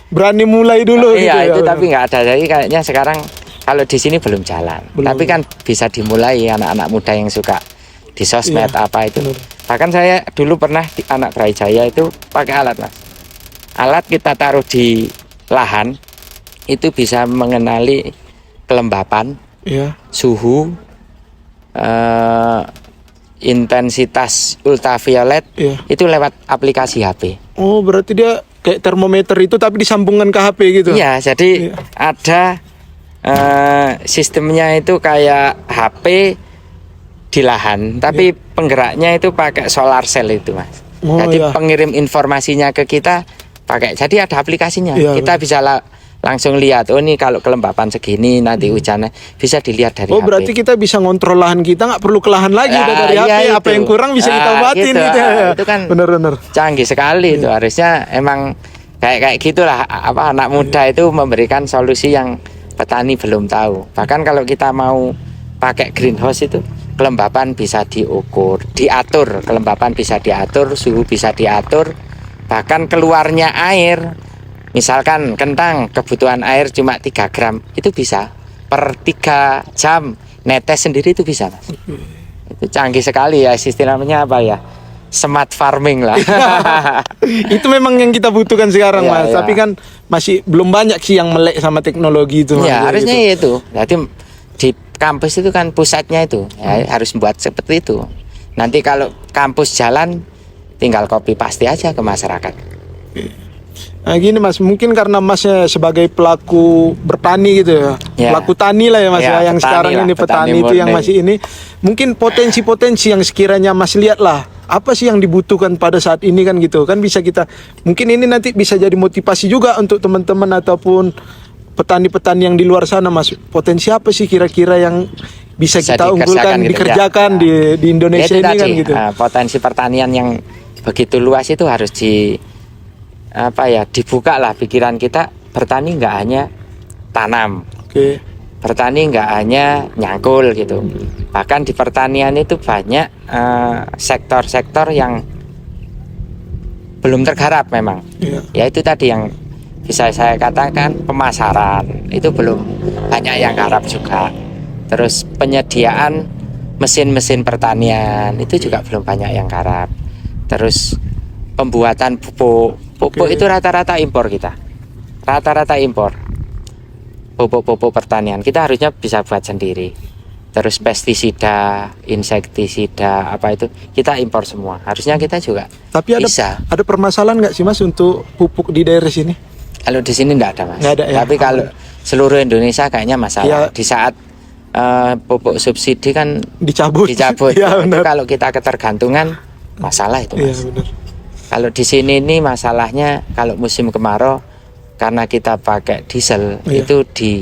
Speaker 1: berani mulai dulu
Speaker 2: iya
Speaker 1: gitu.
Speaker 2: itu tapi nggak ada. Jadi kayaknya sekarang kalau di sini belum jalan. Tapi kan bisa dimulai anak-anak muda yang suka di sosmed apa itu.
Speaker 1: Benar.
Speaker 2: Bahkan saya dulu pernah di anak Brawijaya itu pakai alat, Mas. Alat kita taruh di lahan itu bisa mengenali kelembapan,
Speaker 1: Iya.
Speaker 2: suhu, intensitas ultraviolet,
Speaker 1: Iya.
Speaker 2: itu lewat aplikasi HP.
Speaker 1: Oh, berarti dia kayak termometer itu tapi disambungkan ke HP gitu.
Speaker 2: Iya, jadi
Speaker 1: Iya.
Speaker 2: ada sistemnya itu kayak HP di lahan, tapi penggeraknya itu pakai solar cell itu, Mas.
Speaker 1: Oh,
Speaker 2: jadi
Speaker 1: iya.
Speaker 2: pengirim informasinya ke kita pakai. Jadi ada aplikasinya.
Speaker 1: Iya,
Speaker 2: Kita bisa langsung lihat. Oh, ini kalau kelembapan segini nanti hujannya bisa dilihat dari
Speaker 1: Oh,
Speaker 2: HP.
Speaker 1: berarti kita bisa ngontrol lahan kita, nggak perlu ke lahan lagi, udah dari
Speaker 2: iya
Speaker 1: HP.
Speaker 2: itu.
Speaker 1: Apa yang kurang bisa kita obatin
Speaker 2: gitu.
Speaker 1: gitu.
Speaker 2: Itu kan
Speaker 1: Bener.
Speaker 2: canggih sekali itu. Harusnya emang kayak gitulah anak muda itu memberikan solusi yang petani belum tahu. Bahkan kalau kita mau pakai greenhouse itu kelembapan bisa diukur, diatur, kelembapan bisa diatur, suhu bisa diatur, bahkan keluarnya air. Misalkan kentang kebutuhan air cuma 3 gram, itu bisa per 3 jam netes sendiri itu bisa, Mas. Itu canggih sekali ya, istilahnya apa ya? Smart farming lah.
Speaker 1: Itu memang yang kita butuhkan sekarang,
Speaker 2: Iya,
Speaker 1: Mas.
Speaker 2: iya.
Speaker 1: Tapi kan masih belum banyak sih yang melek sama teknologi itu. Mas.
Speaker 2: Ya, harusnya
Speaker 1: gitu.
Speaker 2: itu. Jadi di kampus itu kan pusatnya itu, ya, harus buat seperti itu. Nanti kalau kampus jalan, tinggal copy paste aja ke masyarakat.
Speaker 1: Nah, gini, Mas, mungkin karena Masnya sebagai pelaku bertani gitu ya.
Speaker 2: Ya.
Speaker 1: Pelaku tani lah ya, Mas,
Speaker 2: Ya,
Speaker 1: yang
Speaker 2: petani
Speaker 1: sekarang
Speaker 2: lah,
Speaker 1: ini
Speaker 2: petani
Speaker 1: petani itu yang
Speaker 2: murni.
Speaker 1: masih ini. Mungkin potensi-potensi yang sekiranya Mas lihat lah. Apa sih yang dibutuhkan pada saat ini kan gitu. Kan bisa kita, mungkin ini nanti bisa jadi motivasi juga untuk teman-teman ataupun petani-petani yang di luar sana, Mas. Potensi apa sih kira-kira yang bisa kita unggulkan, dikerjakan
Speaker 2: ya.
Speaker 1: di Indonesia
Speaker 2: Itu
Speaker 1: ini
Speaker 2: tadi,
Speaker 1: kan gitu.
Speaker 2: potensi pertanian yang begitu luas itu harus dibuka lah pikiran kita. Bertani nggak hanya tanam,
Speaker 1: Oke.
Speaker 2: bertani nggak hanya nyangkul gitu. Bahkan di pertanian itu banyak sektor-sektor yang belum tergarap memang.
Speaker 1: Iya.
Speaker 2: Ya itu tadi yang bisa saya katakan, pemasaran itu belum banyak yang garap juga. Terus penyediaan mesin-mesin pertanian itu juga belum banyak yang garap. Terus pembuatan pupuk
Speaker 1: Oke.
Speaker 2: itu rata-rata impor kita. Rata-rata impor. Pupuk-pupuk pertanian kita harusnya bisa buat sendiri. Terus pestisida, insektisida apa itu kita impor semua. Harusnya kita juga
Speaker 1: Tapi
Speaker 2: bisa.
Speaker 1: ada permasalahan nggak sih, Mas, untuk pupuk di daerah sini?
Speaker 2: Kalau di sini enggak ada, Mas.
Speaker 1: Nggak ada, ya?
Speaker 2: Tapi kalau seluruh Indonesia kayaknya masalah.
Speaker 1: Ya.
Speaker 2: Di saat pupuk subsidi kan
Speaker 1: Dicabut.
Speaker 2: dicabut.
Speaker 1: Iya,
Speaker 2: Itu
Speaker 1: benar.
Speaker 2: kalau kita ketergantungan masalah itu
Speaker 1: Iya,
Speaker 2: Mas.
Speaker 1: benar.
Speaker 2: Kalau di sini ini masalahnya kalau musim kemarau karena kita pakai diesel
Speaker 1: Iya.
Speaker 2: itu di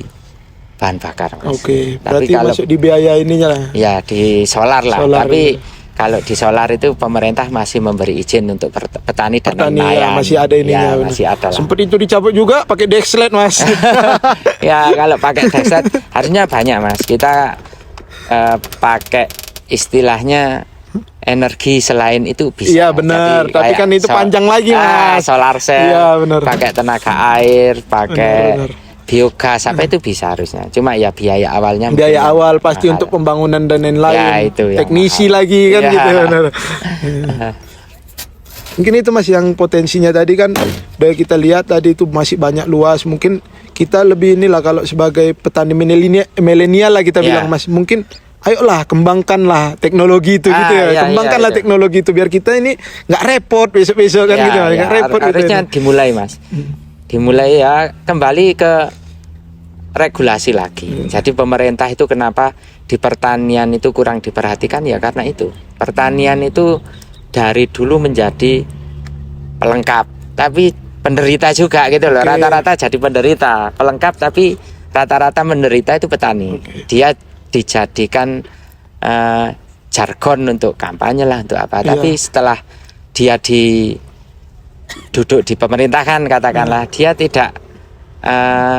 Speaker 2: bahan bakar Mas.
Speaker 1: Oke,
Speaker 2: Tapi
Speaker 1: berarti
Speaker 2: kalau
Speaker 1: masuk di biaya ininya lah.
Speaker 2: ya di solar lah.
Speaker 1: Solar,
Speaker 2: Tapi
Speaker 1: iya.
Speaker 2: kalau di solar itu pemerintah masih memberi izin untuk petani dan
Speaker 1: Petani ya,
Speaker 2: nelayan.
Speaker 1: masih ada ininya.
Speaker 2: Ya,
Speaker 1: benar.
Speaker 2: masih ada lah.
Speaker 1: Sempet itu dicabut juga pakai Dexlet Mas.
Speaker 2: Ya kalau pakai dexlet harusnya banyak Mas. Kita pakai istilahnya energi selain itu bisa.
Speaker 1: Iya, benar.
Speaker 2: Jadi
Speaker 1: Tapi
Speaker 2: kayak
Speaker 1: kan itu panjang lagi, Mas.
Speaker 2: Solar cell,
Speaker 1: Iya, benar.
Speaker 2: pakai tenaga air, pakai
Speaker 1: Benar.
Speaker 2: biogas, apa itu bisa harusnya. Cuma ya biaya awalnya
Speaker 1: Biaya
Speaker 2: mungkin
Speaker 1: awal pasti
Speaker 2: mahal.
Speaker 1: untuk pembangunan dan lain-lain.
Speaker 2: Ya, itu yang
Speaker 1: Teknisi
Speaker 2: mahal.
Speaker 1: lagi kan
Speaker 2: Ya.
Speaker 1: gitu. Benar. Mungkin itu Mas yang potensinya tadi kan udah kita lihat tadi itu masih banyak luas. Mungkin kita lebih inilah kalau sebagai petani milenial lah kita
Speaker 2: Ya.
Speaker 1: bilang Mas. Mungkin ayolah kembangkanlah teknologi itu gitu ya.
Speaker 2: Iya,
Speaker 1: Kembangkanlah
Speaker 2: iya.
Speaker 1: teknologi itu biar kita ini nggak repot besok-besok kan
Speaker 2: Ya,
Speaker 1: gitu.
Speaker 2: ya,
Speaker 1: Nggak repot gitu.
Speaker 2: harusnya dimulai Mas. Dimulai ya kembali ke regulasi lagi. Jadi pemerintah itu kenapa di pertanian itu kurang diperhatikan ya karena itu. Pertanian itu dari dulu menjadi pelengkap, tapi penderita juga gitu loh.
Speaker 1: Oke.
Speaker 2: Rata-rata jadi penderita, pelengkap tapi rata-rata menderita itu petani. Dia dijadikan jargon untuk kampanye lah untuk apa.
Speaker 1: Iya.
Speaker 2: Tapi setelah dia duduk di pemerintahan katakanlah dia tidak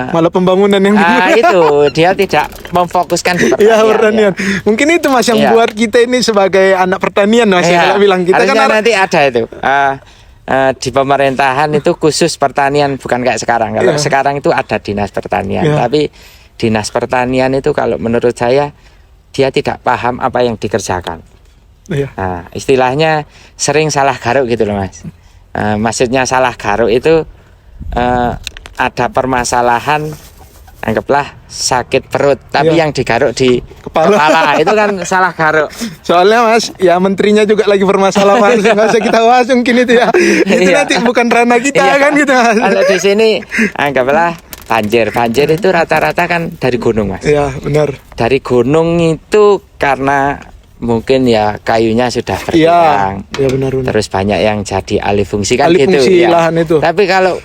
Speaker 1: Malah pembangunan yang
Speaker 2: itu dia tidak memfokuskan di pertanian.
Speaker 1: Iya, pertanian. Mungkin itu Mas yang
Speaker 2: Iya.
Speaker 1: buat kita ini sebagai anak pertanian Mas
Speaker 2: Iya.
Speaker 1: ya, kalau bilang kita
Speaker 2: Harusnya
Speaker 1: kan
Speaker 2: nanti ada itu di pemerintahan itu khusus pertanian, bukan kayak sekarang. Kalau
Speaker 1: Iya.
Speaker 2: sekarang itu ada dinas pertanian,
Speaker 1: Iya.
Speaker 2: tapi dinas pertanian itu kalau menurut saya dia tidak paham apa yang dikerjakan.
Speaker 1: Iya.
Speaker 2: Nah, istilahnya sering salah garuk gitu loh Mas. Maksudnya salah garuk itu ada permasalahan, anggaplah sakit perut, tapi
Speaker 1: Iya.
Speaker 2: yang digaruk di
Speaker 1: Kepala.
Speaker 2: itu kan salah garuk.
Speaker 1: Soalnya Mas, ya menterinya juga lagi bermasalah Mas. Nggak usah kita bahas mungkin itu ya. Itu
Speaker 2: Iya.
Speaker 1: nanti bukan ranah kita
Speaker 2: Iya.
Speaker 1: kan gitu Mas.
Speaker 2: Kalau di sini anggaplah banjir itu rata-rata kan dari gunung Mas.
Speaker 1: Iya, benar.
Speaker 2: Dari gunung itu karena mungkin ya kayunya sudah
Speaker 1: Iya.
Speaker 2: berkurang.
Speaker 1: Iya, benar.
Speaker 2: Terus banyak yang jadi alih fungsi kan
Speaker 1: Alih
Speaker 2: gitu
Speaker 1: fungsi
Speaker 2: ya.
Speaker 1: lahan itu.
Speaker 2: Tapi kalau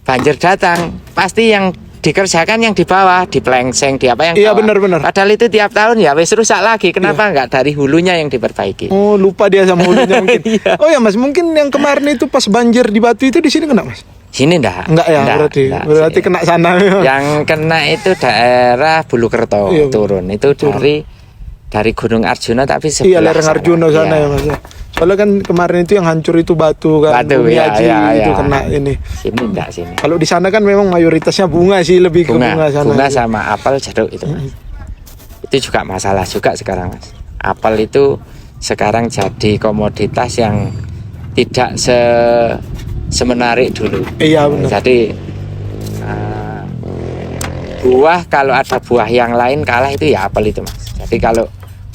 Speaker 2: banjir datang pasti yang dikerjakan yang di bawah, di plengseng, di apa yang
Speaker 1: Iya,
Speaker 2: bawah.
Speaker 1: benar.
Speaker 2: Padahal itu tiap tahun ya wis rusak lagi. Kenapa nggak dari hulunya yang diperbaiki?
Speaker 1: Oh, lupa dia sama hulunya mungkin.
Speaker 2: Iya.
Speaker 1: Oh ya Mas, mungkin yang kemarin itu pas banjir di Batu itu di sini kena Mas?
Speaker 2: Sini enggak?
Speaker 1: Enggak ya, berarti
Speaker 2: sini.
Speaker 1: kena sana.
Speaker 2: Yang kena itu daerah Bulukerto
Speaker 1: Iya,
Speaker 2: turun. Itu dari Gunung Arjuna tapi sebelah
Speaker 1: Iya, lereng
Speaker 2: sana.
Speaker 1: Arjuna sana
Speaker 2: Iya.
Speaker 1: ya Mas. Ya. Soalnya kan kemarin itu yang hancur itu Batu kan,
Speaker 2: Batu,
Speaker 1: Bumi
Speaker 2: iya,
Speaker 1: Aji
Speaker 2: iya,
Speaker 1: itu
Speaker 2: iya.
Speaker 1: kena ini.
Speaker 2: Sini enggak sini.
Speaker 1: Kalau di sana kan memang mayoritasnya bunga sih, lebih ke bunga sana.
Speaker 2: Bunga sama apel jeruk itu Mas. Itu juga masalah juga sekarang Mas. Apel itu sekarang jadi komoditas yang tidak semenarik dulu.
Speaker 1: Iya, benar.
Speaker 2: Jadi buah kalau ada buah yang lain kalah itu ya apel itu Mas. Jadi kalau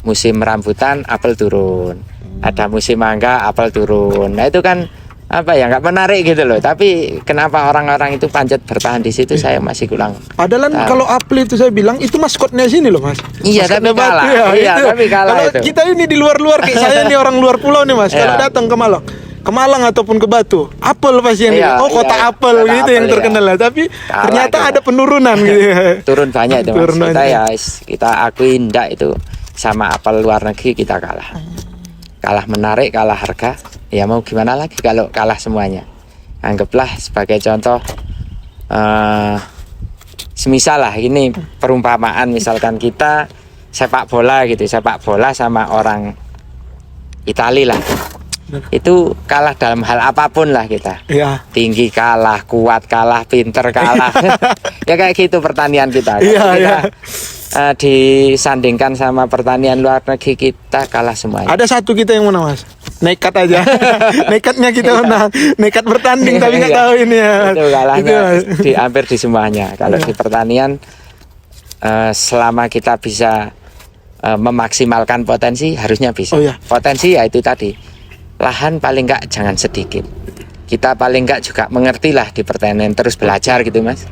Speaker 2: musim rambutan apel turun, ada musim mangga apel turun. Nah itu kan apa ya nggak menarik gitu loh. Tapi kenapa orang-orang itu panjat bertahan di situ saya masih kurang.
Speaker 1: Padahal
Speaker 2: Tahu.
Speaker 1: kalau apel itu saya bilang itu maskotnya sini loh Mas.
Speaker 2: Iya,
Speaker 1: Maskotnya
Speaker 2: tapi kalah. Iya,
Speaker 1: itu.
Speaker 2: tapi kalah
Speaker 1: Kalau
Speaker 2: itu.
Speaker 1: kita ini di luar-luar kayak saya nih orang luar pulau nih Mas. Kalau
Speaker 2: Iya.
Speaker 1: datang ke Malang ataupun ke Batu, apel pasti yang
Speaker 2: Iya,
Speaker 1: oh kota
Speaker 2: iya,
Speaker 1: apel
Speaker 2: kota
Speaker 1: gitu
Speaker 2: apel,
Speaker 1: yang
Speaker 2: iya.
Speaker 1: terkenal lah. Tapi
Speaker 2: Kalah
Speaker 1: ternyata
Speaker 2: itu.
Speaker 1: ada penurunan gitu.
Speaker 2: Turun banyak itu Mas.
Speaker 1: Turun
Speaker 2: Kita
Speaker 1: banyak.
Speaker 2: ya kita akui ndak itu sama apel luar negeri kita kalah. Kalah menarik, kalah harga. Ya mau gimana lagi kalau kalah semuanya. Anggaplah sebagai contoh semisal lah ini perumpamaan misalkan kita sepak bola gitu, sepak bola sama orang Itali lah. Itu kalah dalam hal apapun lah kita.
Speaker 1: Iya.
Speaker 2: Tinggi kalah, kuat kalah, pinter kalah. Ya kayak gitu pertanian kita.
Speaker 1: Iya,
Speaker 2: Kita,
Speaker 1: iya.
Speaker 2: disandingkan sama pertanian luar negeri kita kalah semuanya.
Speaker 1: Ada satu kita yang menang Mas. Nekat aja. Nekatnya kita menang. Nekat bertanding tapi nggak
Speaker 2: Iya.
Speaker 1: tahu ini ya.
Speaker 2: Itu kalahnya
Speaker 1: Itu, Mas.
Speaker 2: hampir di semuanya. Kalau di pertanian selama kita bisa memaksimalkan potensi harusnya bisa.
Speaker 1: Oh, iya.
Speaker 2: Potensi ya itu tadi. Lahan paling enggak jangan sedikit. Kita paling enggak juga mengerti lah di pertanian terus belajar gitu Mas.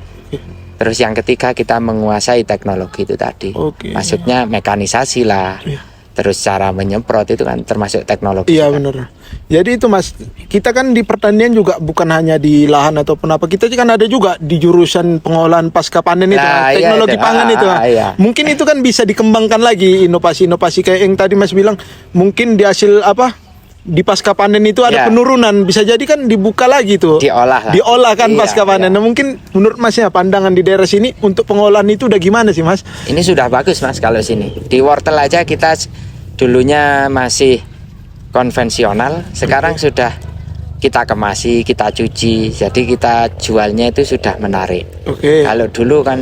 Speaker 2: Terus yang ketiga kita menguasai teknologi itu tadi.
Speaker 1: Oke.
Speaker 2: Maksudnya mekanisasi lah.
Speaker 1: Iya.
Speaker 2: Terus cara menyemprot itu kan termasuk teknologi.
Speaker 1: Iya
Speaker 2: kan?
Speaker 1: benar. Jadi itu Mas, kita kan di pertanian juga bukan hanya di lahan ataupun apa, kita kan ada juga di jurusan pengolahan pasca panen itu,
Speaker 2: Nah, iya
Speaker 1: teknologi
Speaker 2: itu.
Speaker 1: pangan itu.
Speaker 2: Iya.
Speaker 1: Mungkin itu kan bisa dikembangkan lagi inovasi-inovasi kayak yang tadi Mas bilang, mungkin di hasil apa di pasca panen itu ada
Speaker 2: Iya.
Speaker 1: penurunan, bisa jadi kan dibuka lagi tuh.
Speaker 2: Diolah lah.
Speaker 1: Diolah kan
Speaker 2: Iya,
Speaker 1: pasca panen.
Speaker 2: iya.
Speaker 1: Nah, mungkin menurut Masnya pandangan di daerah sini untuk pengolahan itu udah gimana sih Mas?
Speaker 2: Ini sudah bagus Mas kalau sini. Di wortel aja kita dulunya masih konvensional, sekarang sudah kita kemasi, kita cuci, jadi kita jualnya itu sudah menarik.
Speaker 1: Oke.
Speaker 2: Kalau dulu kan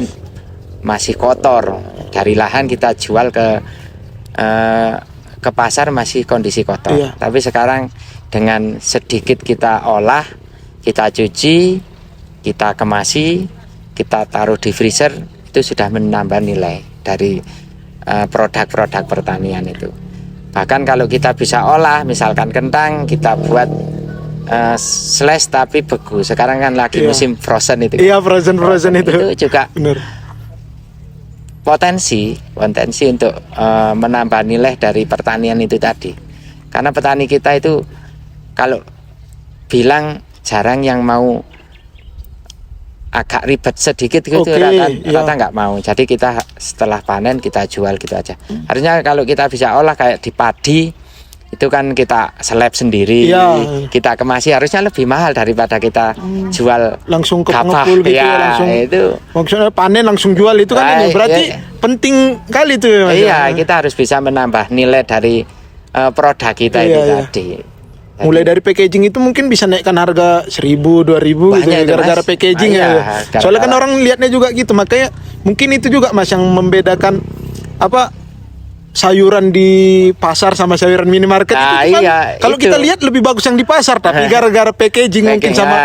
Speaker 2: masih kotor, dari lahan kita jual ke pasar masih kondisi kotor.
Speaker 1: Iya.
Speaker 2: Tapi sekarang dengan sedikit kita olah, kita cuci, kita kemasi, kita taruh di freezer, itu sudah menambah nilai dari produk-produk pertanian itu. Bahkan kalau kita bisa olah, misalkan kentang, kita buat slash tapi beku. Sekarang kan lagi
Speaker 1: Iya.
Speaker 2: musim frozen itu.
Speaker 1: Iya, frozen itu.
Speaker 2: Itu juga
Speaker 1: Benar.
Speaker 2: potensi untuk menambah nilai dari pertanian itu tadi. Karena petani kita itu kalau bilang jarang yang mau agak ribet sedikit gitu,
Speaker 1: Oke,
Speaker 2: rata
Speaker 1: iya.
Speaker 2: nggak mau. Jadi kita setelah panen kita jual gitu aja. Harusnya kalau kita bisa olah kayak di padi itu kan kita seleb sendiri,
Speaker 1: Iya.
Speaker 2: kita kemasi, harusnya lebih mahal daripada kita jual
Speaker 1: Langsung ke
Speaker 2: gabah.
Speaker 1: pengepul gitu
Speaker 2: Ya,
Speaker 1: ya, langsung.
Speaker 2: itu.
Speaker 1: Maksudnya panen langsung jual itu kan ini
Speaker 2: Baik,
Speaker 1: berarti
Speaker 2: iya.
Speaker 1: penting kali itu ya Mas.
Speaker 2: Iya, kita harus bisa menambah nilai dari produk kita
Speaker 1: Iya,
Speaker 2: itu
Speaker 1: iya.
Speaker 2: tadi.
Speaker 1: Mulai dari packaging itu mungkin bisa naikkan harga 1.000, 2.000 gitu
Speaker 2: Banyak
Speaker 1: ya,
Speaker 2: itu,
Speaker 1: gara-gara
Speaker 2: Mas.
Speaker 1: packaging
Speaker 2: Iya,
Speaker 1: ya.
Speaker 2: gara-gara-
Speaker 1: Soalnya kan orang lihatnya juga gitu, makanya mungkin itu juga Mas yang membedakan apa sayuran di pasar sama sayuran minimarket
Speaker 2: Nah,
Speaker 1: itu kan
Speaker 2: iya,
Speaker 1: kalau
Speaker 2: itu.
Speaker 1: kita lihat lebih bagus yang di pasar, tapi gara-gara packaging mungkin sama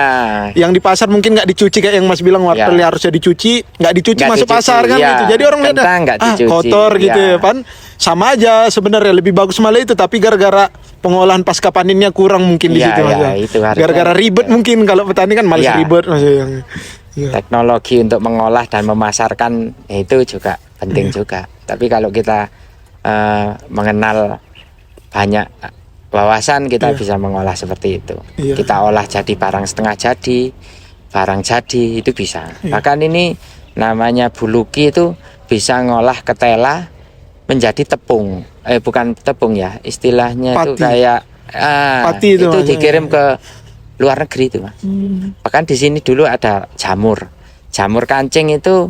Speaker 1: yang di pasar mungkin nggak dicuci kayak yang Mas bilang wortelnya
Speaker 2: Ya.
Speaker 1: harusnya dicuci, nggak dicuci
Speaker 2: Nggak
Speaker 1: masuk
Speaker 2: dicuci,
Speaker 1: pasar kan
Speaker 2: ya.
Speaker 1: gitu. Jadi orang lihat
Speaker 2: Kentang nggak dicuci,
Speaker 1: kotor gitu
Speaker 2: ya.
Speaker 1: ya kan. Sama aja sebenarnya lebih bagus malah itu, tapi gara-gara pengolahan pasca panennya kurang mungkin di
Speaker 2: Ya,
Speaker 1: situ Mas.
Speaker 2: ya, itu harusnya.
Speaker 1: Gara-gara ribet mungkin kalau petani kan malas
Speaker 2: Ya.
Speaker 1: ribet Mas yang. Iya.
Speaker 2: teknologi untuk mengolah dan memasarkan itu juga penting juga. Tapi kalau kita mengenal banyak wawasan, kita
Speaker 1: Iya.
Speaker 2: bisa mengolah seperti itu.
Speaker 1: Iya.
Speaker 2: Kita olah jadi barang setengah jadi, barang jadi, itu bisa.
Speaker 1: Iya.
Speaker 2: Bahkan ini namanya buluki itu bisa ngolah ketela menjadi tepung. Bukan tepung ya, istilahnya itu
Speaker 1: Pati.
Speaker 2: kayak
Speaker 1: Pati itu,
Speaker 2: itu
Speaker 1: Mas.
Speaker 2: dikirim ke luar negeri itu Mas. Bahkan di sini dulu ada jamur kancing itu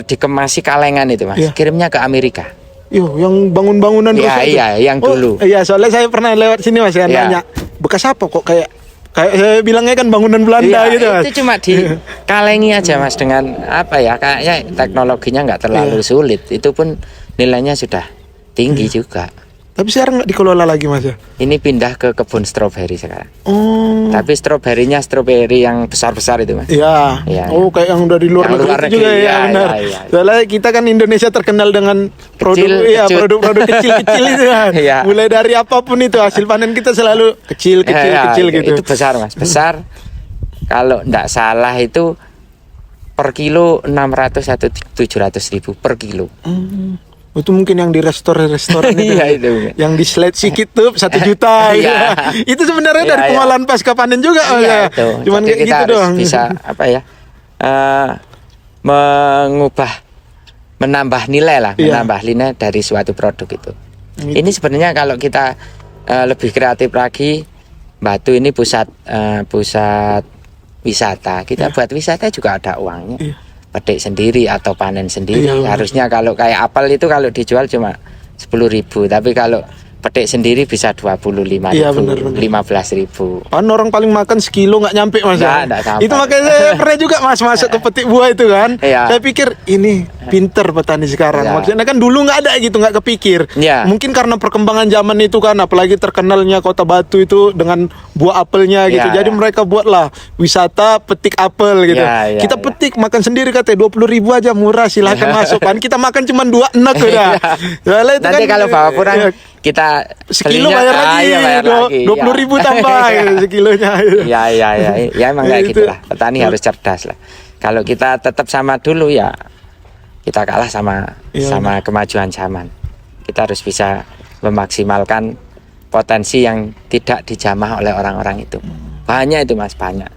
Speaker 2: dikemasi kalengan itu Mas.
Speaker 1: Iya.
Speaker 2: Kirimnya ke Amerika.
Speaker 1: Yo, yang bangun-bangunan
Speaker 2: Iya,
Speaker 1: rusak itu.
Speaker 2: iya, yang dulu.
Speaker 1: Iya, soalnya saya pernah lewat sini Mas kan
Speaker 2: Iya.
Speaker 1: nanya, bekas apa kok kayak saya bilangnya kan bangunan Belanda
Speaker 2: Iya,
Speaker 1: gitu Mas.
Speaker 2: itu cuma dikalengi aja Mas, dengan apa ya, kayaknya teknologinya nggak terlalu
Speaker 1: Iya.
Speaker 2: sulit. Itu pun nilainya sudah tinggi juga.
Speaker 1: Tapi sekarang nggak dikelola lagi Mas ya.
Speaker 2: Ini pindah ke kebun stroberi sekarang.
Speaker 1: Oh.
Speaker 2: Tapi stroberinya stroberi yang besar-besar itu Mas.
Speaker 1: Iya.
Speaker 2: Iya,
Speaker 1: Oh, kayak yang dari luar
Speaker 2: Yang
Speaker 1: negeri
Speaker 2: luar
Speaker 1: itu juga
Speaker 2: negeri,
Speaker 1: ya,
Speaker 2: iya,
Speaker 1: benar.
Speaker 2: iya, iya.
Speaker 1: Soalnya kita kan Indonesia terkenal dengan produk
Speaker 2: kecut.
Speaker 1: produk-produk kecil-kecil itu kan.
Speaker 2: Iya.
Speaker 1: Mulai dari apapun itu hasil panen kita selalu kecil
Speaker 2: Ya,
Speaker 1: gitu.
Speaker 2: Itu besar Mas, besar. Kalau enggak salah itu per kilo 600 atau 700 ribu per kilo.
Speaker 1: Itu mungkin yang di restoran-restoran itu.
Speaker 2: Iya, itu.
Speaker 1: Yang di slide sedikit tuh 1 juta gitu.
Speaker 2: Iya.
Speaker 1: Itu sebenarnya
Speaker 2: Iya,
Speaker 1: dari
Speaker 2: iya.
Speaker 1: pengolahan pasca panen juga Mas,
Speaker 2: Iya,
Speaker 1: ya.
Speaker 2: itu.
Speaker 1: Cuman
Speaker 2: Jadi
Speaker 1: kayak
Speaker 2: kita
Speaker 1: gitu
Speaker 2: harus
Speaker 1: doang.
Speaker 2: bisa apa ya? Menambah nilai lah,
Speaker 1: Iya.
Speaker 2: menambah nilai dari suatu produk itu. Ini sebenarnya kalau kita lebih kreatif lagi, Batu ini pusat wisata. Kita buat wisata juga ada uangnya.
Speaker 1: Iya.
Speaker 2: Petik sendiri atau panen sendiri.
Speaker 1: Iya, benar.
Speaker 2: Harusnya kalau kayak apel itu kalau dijual cuma 10.000, tapi kalau petik sendiri bisa 25.000,
Speaker 1: Iya, benar, benar.
Speaker 2: 15.000.
Speaker 1: Kan orang paling makan sekilo nggak nyampe Mas ya.
Speaker 2: Nggak sampai.
Speaker 1: Itu makanya saya pernah juga Mas masuk ke petik buah itu kan.
Speaker 2: Iya.
Speaker 1: Saya pikir ini pinter petani sekarang.
Speaker 2: Iya.
Speaker 1: Maksudnya kan dulu nggak ada gitu, nggak kepikir.
Speaker 2: Iya.
Speaker 1: Mungkin karena perkembangan zaman itu kan, apalagi terkenalnya Kota Batu itu dengan buah apelnya gitu.
Speaker 2: Iya,
Speaker 1: Jadi
Speaker 2: iya.
Speaker 1: mereka buatlah wisata petik apel gitu.
Speaker 2: Iya, iya,
Speaker 1: Kita
Speaker 2: iya.
Speaker 1: petik makan sendiri katanya 20.000 aja murah, silahkan masuk kan. Kita makan cuma 2 enak udah. Soalnya itu
Speaker 2: Nanti
Speaker 1: kan,
Speaker 2: kalau bawa pulang
Speaker 1: iya,
Speaker 2: kita
Speaker 1: sekilo
Speaker 2: belinya,
Speaker 1: bayar lagi,
Speaker 2: iya, bayar lagi.
Speaker 1: 20.000 tambah
Speaker 2: Iya.
Speaker 1: gitu, sekilonya.
Speaker 2: Iya, iya, iya, ya emang kayak
Speaker 1: Itu.
Speaker 2: gitulah. Petani harus cerdas lah. Kalau kita tetap sama dulu ya kita kalah sama kemajuan zaman. Kita harus bisa memaksimalkan potensi yang tidak dijamah oleh orang-orang itu. Banyak itu Mas, banyak.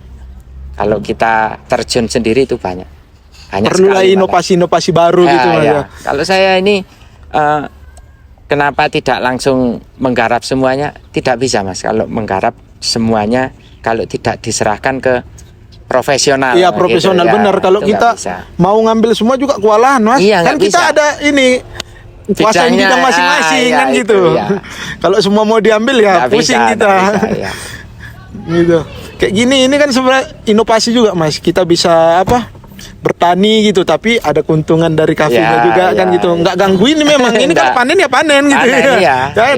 Speaker 2: Kalau kita terjun sendiri itu banyak.
Speaker 1: Perlulah inovasi-inovasi baru gitu Mas ya.
Speaker 2: Kalau saya ini kenapa tidak langsung menggarap semuanya? Tidak bisa Mas. Kalau menggarap semuanya, kalau tidak diserahkan ke profesional.
Speaker 1: Iya profesional
Speaker 2: gitu,
Speaker 1: benar. Kalau kita mau ngambil semua juga kewalahan Mas.
Speaker 2: Iya,
Speaker 1: kan kita
Speaker 2: bisa.
Speaker 1: ada ini kuasain bidang masing-masing kan
Speaker 2: itu,
Speaker 1: gitu.
Speaker 2: iya.
Speaker 1: Kalau semua mau diambil ya
Speaker 2: Nggak
Speaker 1: pusing
Speaker 2: bisa,
Speaker 1: kita.
Speaker 2: nggak bisa, iya.
Speaker 1: Gitu. Kayak gini ini kan sebenarnya inovasi juga Mas. Kita bisa bertani gitu, tapi ada keuntungan dari kafenya juga kan gitu. Nggak ganggu ini memang. Ini kan panen ya panen gitu.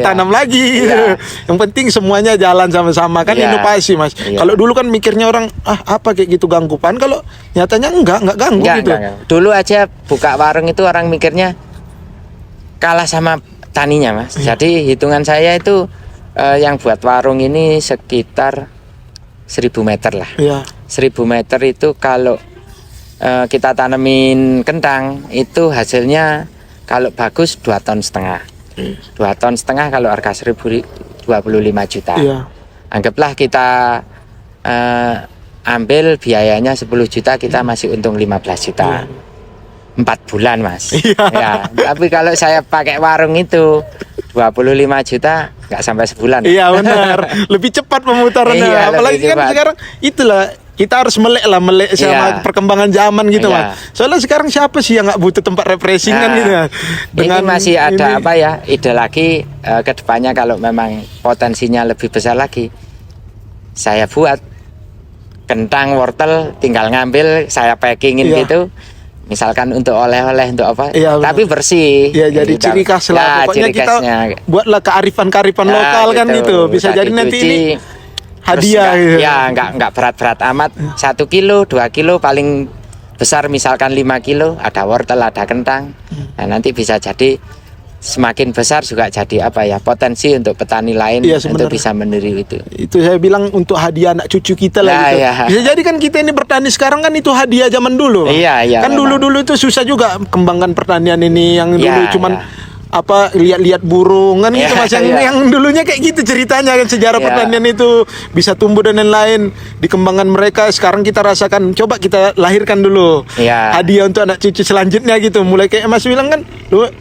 Speaker 1: Tanam lagi gitu. Yang penting semuanya jalan sama-sama kan inovasi Mas. Kalau dulu kan mikirnya orang apa kayak gitu ganggu pan. Kalau nyatanya enggak ganggu gitu.
Speaker 2: Enggak. Dulu aja buka warung itu orang mikirnya kalah sama taninya Mas. Jadi hitungan saya itu yang buat warung ini sekitar 1000 meter lah. 1000 meter itu kalau kita tanemin kentang itu hasilnya kalau bagus 2,5 ton. 2,5 ton kalau harga 25 juta. Anggaplah kita ambil biayanya 10 juta, kita masih untung 15 juta. 4 bulan Mas. Ya, tapi kalau saya pakai warung itu 25 juta nggak sampai sebulan.
Speaker 1: Iya benar. Lebih cepat pemutarannya. Apalagi kan sekarang itulah kita harus melek sama perkembangan zaman gitu Mas. Soalnya sekarang siapa sih yang nggak butuh tempat refreshing kan gitu.
Speaker 2: Dengan ini masih ada ide lagi ke depannya kalau memang potensinya lebih besar lagi. Saya buat kentang, wortel, tinggal ngambil, saya packingin gitu. Misalkan untuk oleh-oleh untuk apa, tapi bersih.
Speaker 1: Iya, jadi ciri khas lah. Pokoknya kita buatlah kearifan lokal kan gitu. Bisa jadi nanti ini hadiah gitu.
Speaker 2: Ya nggak berat-berat amat. 1 kilo, 2 kilo paling besar misalkan 5 kilo ada wortel, ada kentang. Nah nanti bisa jadi semakin besar juga jadi potensi untuk petani lain untuk bisa meniru itu. Itu
Speaker 1: saya bilang untuk hadiah anak cucu kita lah gitu. Bisa jadi kan kita ini bertani sekarang kan itu hadiah zaman dulu. Kan dulu itu susah juga kembangkan pertanian ini yang dulu cuman lihat-lihat burung kan gitu Mas yang dulunya kayak gitu ceritanya kan sejarah pertanian itu bisa tumbuh dan lain-lain dikembangkan mereka. Sekarang kita rasakan, coba kita lahirkan dulu hadiah untuk anak cucu selanjutnya gitu. Mulai kayak Mas bilang kan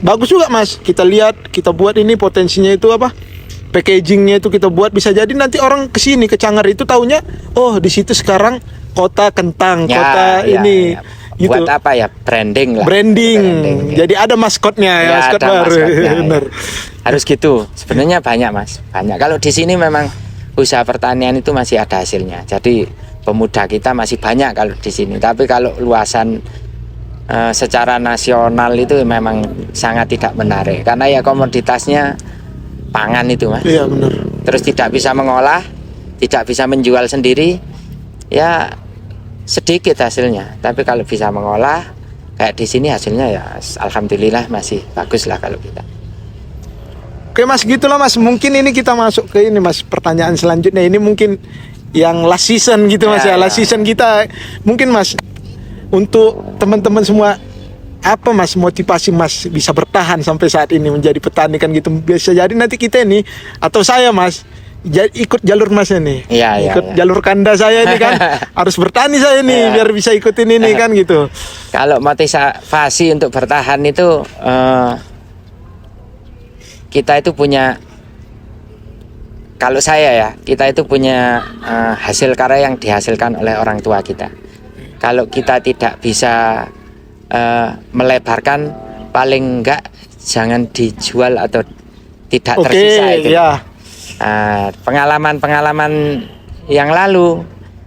Speaker 1: bagus juga Mas, kita lihat, kita buat ini potensinya itu packagingnya itu kita buat, bisa jadi nanti orang kesini ke Cangar itu taunya di situ sekarang kota kentang, kota ini gitu.
Speaker 2: Buat branding lah.
Speaker 1: Branding. Jadi ada maskotnya maskot baru. Benar.
Speaker 2: Harus gitu. Sebenarnya banyak Mas. Banyak. Kalau di sini memang usaha pertanian itu masih ada hasilnya. Jadi pemuda kita masih banyak kalau di sini. Tapi kalau luasan secara nasional itu memang sangat tidak menarik. Karena komoditasnya pangan itu Mas.
Speaker 1: Iya benar.
Speaker 2: Terus tidak bisa mengolah, tidak bisa menjual sendiri. Ya sedikit hasilnya, tapi kalau bisa mengolah kayak di sini hasilnya alhamdulillah masih bagus lah kalau kita.
Speaker 1: Oke Mas, gitulah Mas. Mungkin ini kita masuk ke ini Mas, pertanyaan selanjutnya ini mungkin yang last season gitu Mas last season kita. Mungkin Mas untuk teman-teman semua apa Mas motivasi Mas bisa bertahan sampai saat ini menjadi petani kan gitu. Bisa jadi nanti kita ini atau saya Mas ikut jalur Mas ini, ikut jalur kanda saya ini kan harus bertani saya ini biar bisa ikutin ini kan gitu.
Speaker 2: Kalau motivasi untuk bertahan itu kita itu punya, kalau saya kita itu punya hasil karya yang dihasilkan oleh orang tua kita. Kalau kita tidak bisa melebarkan, paling enggak jangan dijual atau tidak tersisa itu. Pengalaman-pengalaman yang lalu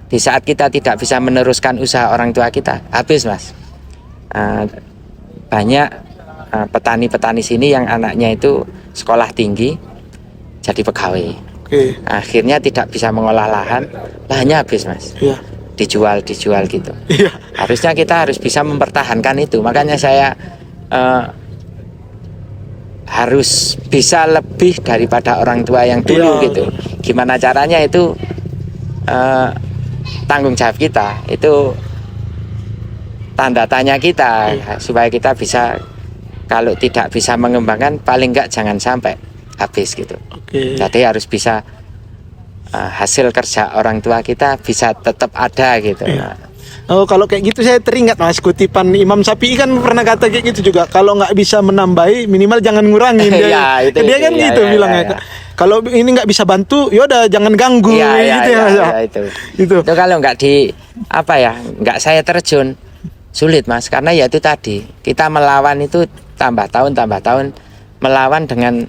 Speaker 2: di saat kita tidak bisa meneruskan usaha orang tua kita, habis Mas. Banyak petani-petani sini yang anaknya itu sekolah tinggi jadi pegawai. Akhirnya tidak bisa mengolah lahannya habis Mas. Dijual gitu. Harusnya kita harus bisa mempertahankan itu. Makanya saya harus bisa lebih daripada orang tua yang dulu gitu. Gimana caranya, itu tanggung jawab kita. Itu tanda tanya kita supaya kita bisa, kalau tidak bisa mengembangkan paling enggak jangan sampai habis gitu. Jadi harus bisa hasil kerja orang tua kita bisa tetap ada gitu.
Speaker 1: Oh, kalau kayak gitu saya teringat Mas, kutipan Imam Syafi'i kan pernah kata kayak gitu juga, kalau nggak bisa menambahi minimal jangan ngurangin. Dia kan gitu bilangnya. Kalau ini nggak bisa bantu, yaudah jangan ganggu gitu ya. Itu
Speaker 2: kalau nggak nggak saya terjun sulit Mas, karena ya itu tadi kita melawan itu tambah tahun melawan dengan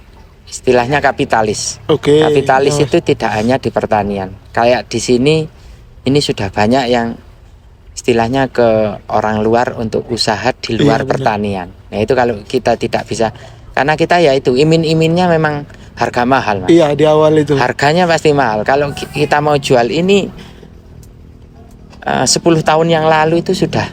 Speaker 2: istilahnya kapitalis. Kapitalis itu tidak hanya di pertanian. Kayak di sini ini sudah banyak yang istilahnya ke orang luar untuk usaha di luar pertanian. Nah itu kalau kita tidak bisa, karena kita ya itu imin-iminnya memang harga mahal Mas.
Speaker 1: Iya, di awal itu
Speaker 2: harganya pasti mahal. Kalau kita mau jual ini 10 tahun yang lalu itu sudah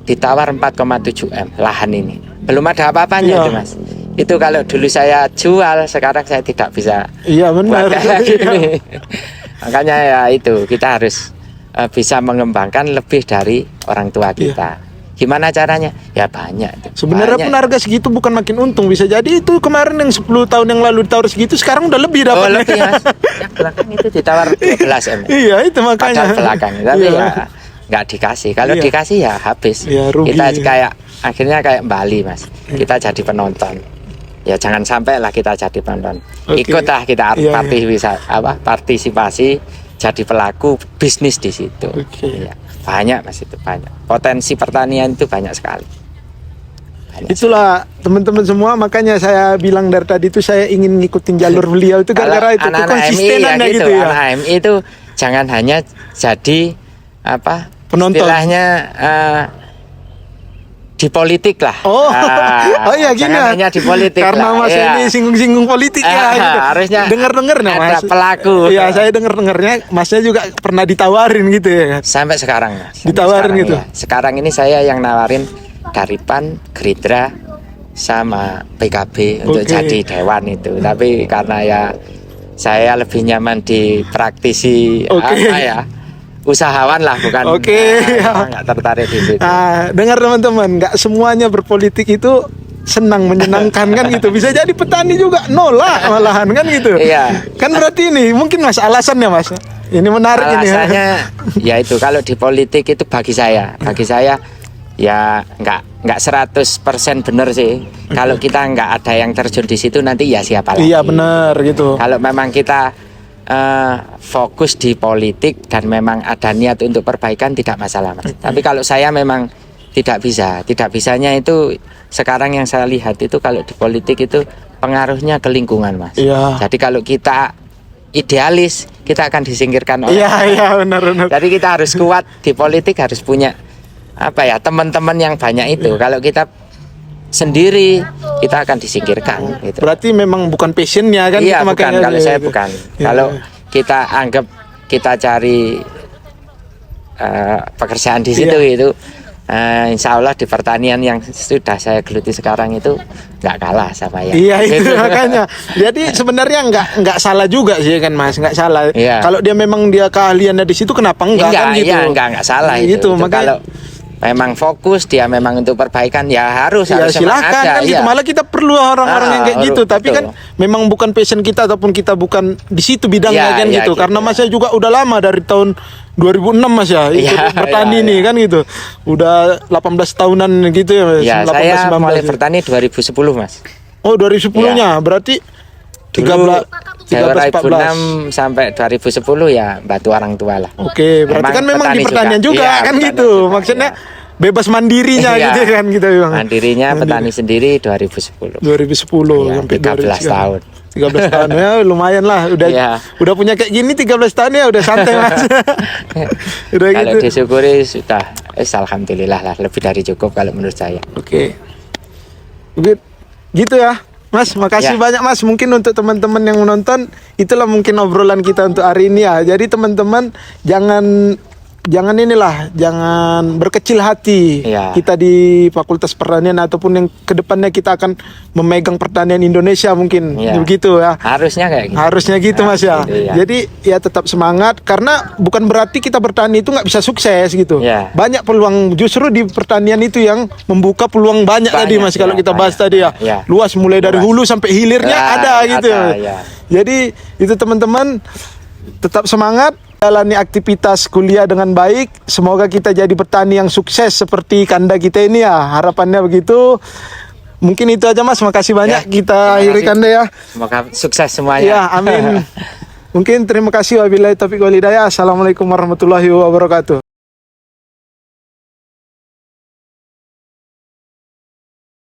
Speaker 2: ditawar 4,7 M lahan ini, belum ada apa-apanya itu Mas. Itu kalau dulu saya jual, sekarang saya tidak bisa.
Speaker 1: Iya benar.
Speaker 2: Makanya ya itu kita harus bisa mengembangkan lebih dari orang tua kita. Gimana caranya? Ya banyak.
Speaker 1: Sebenarnya pun harga segitu bukan makin untung, bisa jadi itu kemarin yang 10 tahun yang lalu ditawar segitu, sekarang udah lebih dapat.
Speaker 2: Oh lebih Mas. Yang belakang itu ditawar 12 M.
Speaker 1: Iya itu makanya.
Speaker 2: Padahal belakang, tapi ya nggak dikasih. Kalau dikasih ya habis. Kita kayak akhirnya kayak Bali Mas. Kita jadi penonton. Ya jangan sampai lah kita jadi penonton. Ikutlah kita partisipasi, jadi pelaku bisnis di situ. Ya, banyak Mas, itu banyak. Potensi pertanian itu banyak sekali.
Speaker 1: Itulah teman-teman semua, makanya saya bilang dari tadi itu saya ingin ngikutin jalur beliau itu gara-gara itu konsistenannya gitu ya.
Speaker 2: Anak MI itu jangan hanya jadi penonton. Istilahnya di politik lah.
Speaker 1: Oh iya gini ya.
Speaker 2: Hanya di politik
Speaker 1: karena
Speaker 2: lah.
Speaker 1: Mas ini singgung-singgung politik ya. Gitu.
Speaker 2: Harusnya
Speaker 1: dengar-dengar
Speaker 2: ada
Speaker 1: Mas.
Speaker 2: Pelaku.
Speaker 1: Iya, saya dengarnya Masnya juga pernah ditawarin gitu ya.
Speaker 2: Sampai sekarang Mas.
Speaker 1: Ditawarin
Speaker 2: sekarang,
Speaker 1: gitu.
Speaker 2: Ya. Sekarang ini saya yang nawarin dari PAN, Gerindra sama PKB untuk jadi dewan itu. Tapi karena ya saya lebih nyaman di praktisi usahawan lah, bukan nggak tertarik di situ.
Speaker 1: Dengar teman-teman, nggak semuanya berpolitik itu senang menyenangkan kan gitu. Bisa jadi petani juga nolak malahan kan gitu.
Speaker 2: Iya.
Speaker 1: Kan berarti ini mungkin Mas alasannya Mas. Ini menarik ini.
Speaker 2: Alasannya ya itu, kalau di politik itu bagi saya ya nggak 100% benar sih. Kalau kita nggak ada yang terjun di situ, nanti ya siapa lagi.
Speaker 1: Iya benar gitu.
Speaker 2: Kalau memang kita fokus di politik dan memang ada niat untuk perbaikan, tidak masalah Mas. Tapi kalau saya memang tidak bisanya itu sekarang yang saya lihat itu kalau di politik itu pengaruhnya ke lingkungan Mas. Jadi kalau kita idealis, kita akan disingkirkan oleh
Speaker 1: benar.
Speaker 2: Jadi kita harus kuat di politik, harus punya teman-teman yang banyak itu. Kalau kita sendiri, kita akan disingkirkan gitu.
Speaker 1: Berarti memang bukan passionnya kan?
Speaker 2: Iya, bukan. Kalau saya bukan. Kalau kita anggap kita cari pekerjaan di situ itu, insya Allah di pertanian yang sudah saya geluti sekarang itu nggak kalah sama yang.
Speaker 1: Iya itu makanya. Jadi sebenarnya nggak salah juga sih kan Mas, nggak salah. Kalau dia memang keahliannya di situ, kenapa enggak kan gitu?
Speaker 2: Iya, nggak salah itu. Makanya, kalau memang fokus dia memang untuk perbaikan, ya harus
Speaker 1: silakan kan gitu. Malah kita perlu orang-orang yang kayak gitu. Tapi kan memang bukan passion kita ataupun kita bukan di situ bidangnya kan gitu. Karena Mas saya juga udah lama dari tahun 2006 Mas ya ikut bertani nih kan gitu. Udah 18 tahunan gitu ya Mas.
Speaker 2: Ya, saya mulai bertani 2010 Mas.
Speaker 1: Oh 2010-nya berarti
Speaker 2: 2006 sampai 2010 ya bantu orang tua lah.
Speaker 1: Berarti kan memang di pertanian juga kan gitu. Maksudnya bebas mandirinya gitu kan gitu Bang.
Speaker 2: Mandirinya petani sendiri 2010.
Speaker 1: 2010 sampai
Speaker 2: 13 tahun.
Speaker 1: 13 tahun ya lumayan lah, udah punya kayak gini 13 tahun ya udah santai Mas. Udah
Speaker 2: kalau
Speaker 1: gitu.
Speaker 2: Disyukuri sudah alhamdulillah lah, lebih dari cukup kalau menurut saya.
Speaker 1: Gitu ya Mas, makasih banyak Mas. Mungkin untuk teman-teman yang menonton, itulah mungkin obrolan kita untuk hari ini ya. Jadi teman-teman jangan jangan berkecil hati.
Speaker 2: Iya.
Speaker 1: Kita di Fakultas Pertanian ataupun yang kedepannya kita akan memegang pertanian Indonesia mungkin.
Speaker 2: Iya.
Speaker 1: Begitu ya.
Speaker 2: Harusnya kayak gitu.
Speaker 1: Harusnya gitu Mas ya.
Speaker 2: Iya.
Speaker 1: Jadi ya tetap semangat karena bukan berarti kita bertani itu nggak bisa sukses gitu.
Speaker 2: Iya.
Speaker 1: Banyak peluang, justru di pertanian itu yang membuka peluang banyak tadi Mas, kalau
Speaker 2: iya,
Speaker 1: kita bahas
Speaker 2: banyak.
Speaker 1: tadi ya.
Speaker 2: Iya.
Speaker 1: Luas mulai dari
Speaker 2: Luas.
Speaker 1: hulu sampai hilirnya ada gitu.
Speaker 2: iya.
Speaker 1: Jadi itu teman-teman tetap semangat, jalani aktivitas kuliah dengan baik. Semoga kita jadi petani yang sukses seperti Kanda kita ini ya. Harapannya begitu. Mungkin itu aja Mas. Makasih banyak.
Speaker 2: Ya,
Speaker 1: Kita
Speaker 2: terima
Speaker 1: akhiri
Speaker 2: kasih.
Speaker 1: Kanda ya.
Speaker 2: Semoga sukses semuanya.
Speaker 1: Ya, amin. Mungkin terima kasih wabillahi taufiq wal hidayah. Assalamualaikum warahmatullahi wabarakatuh.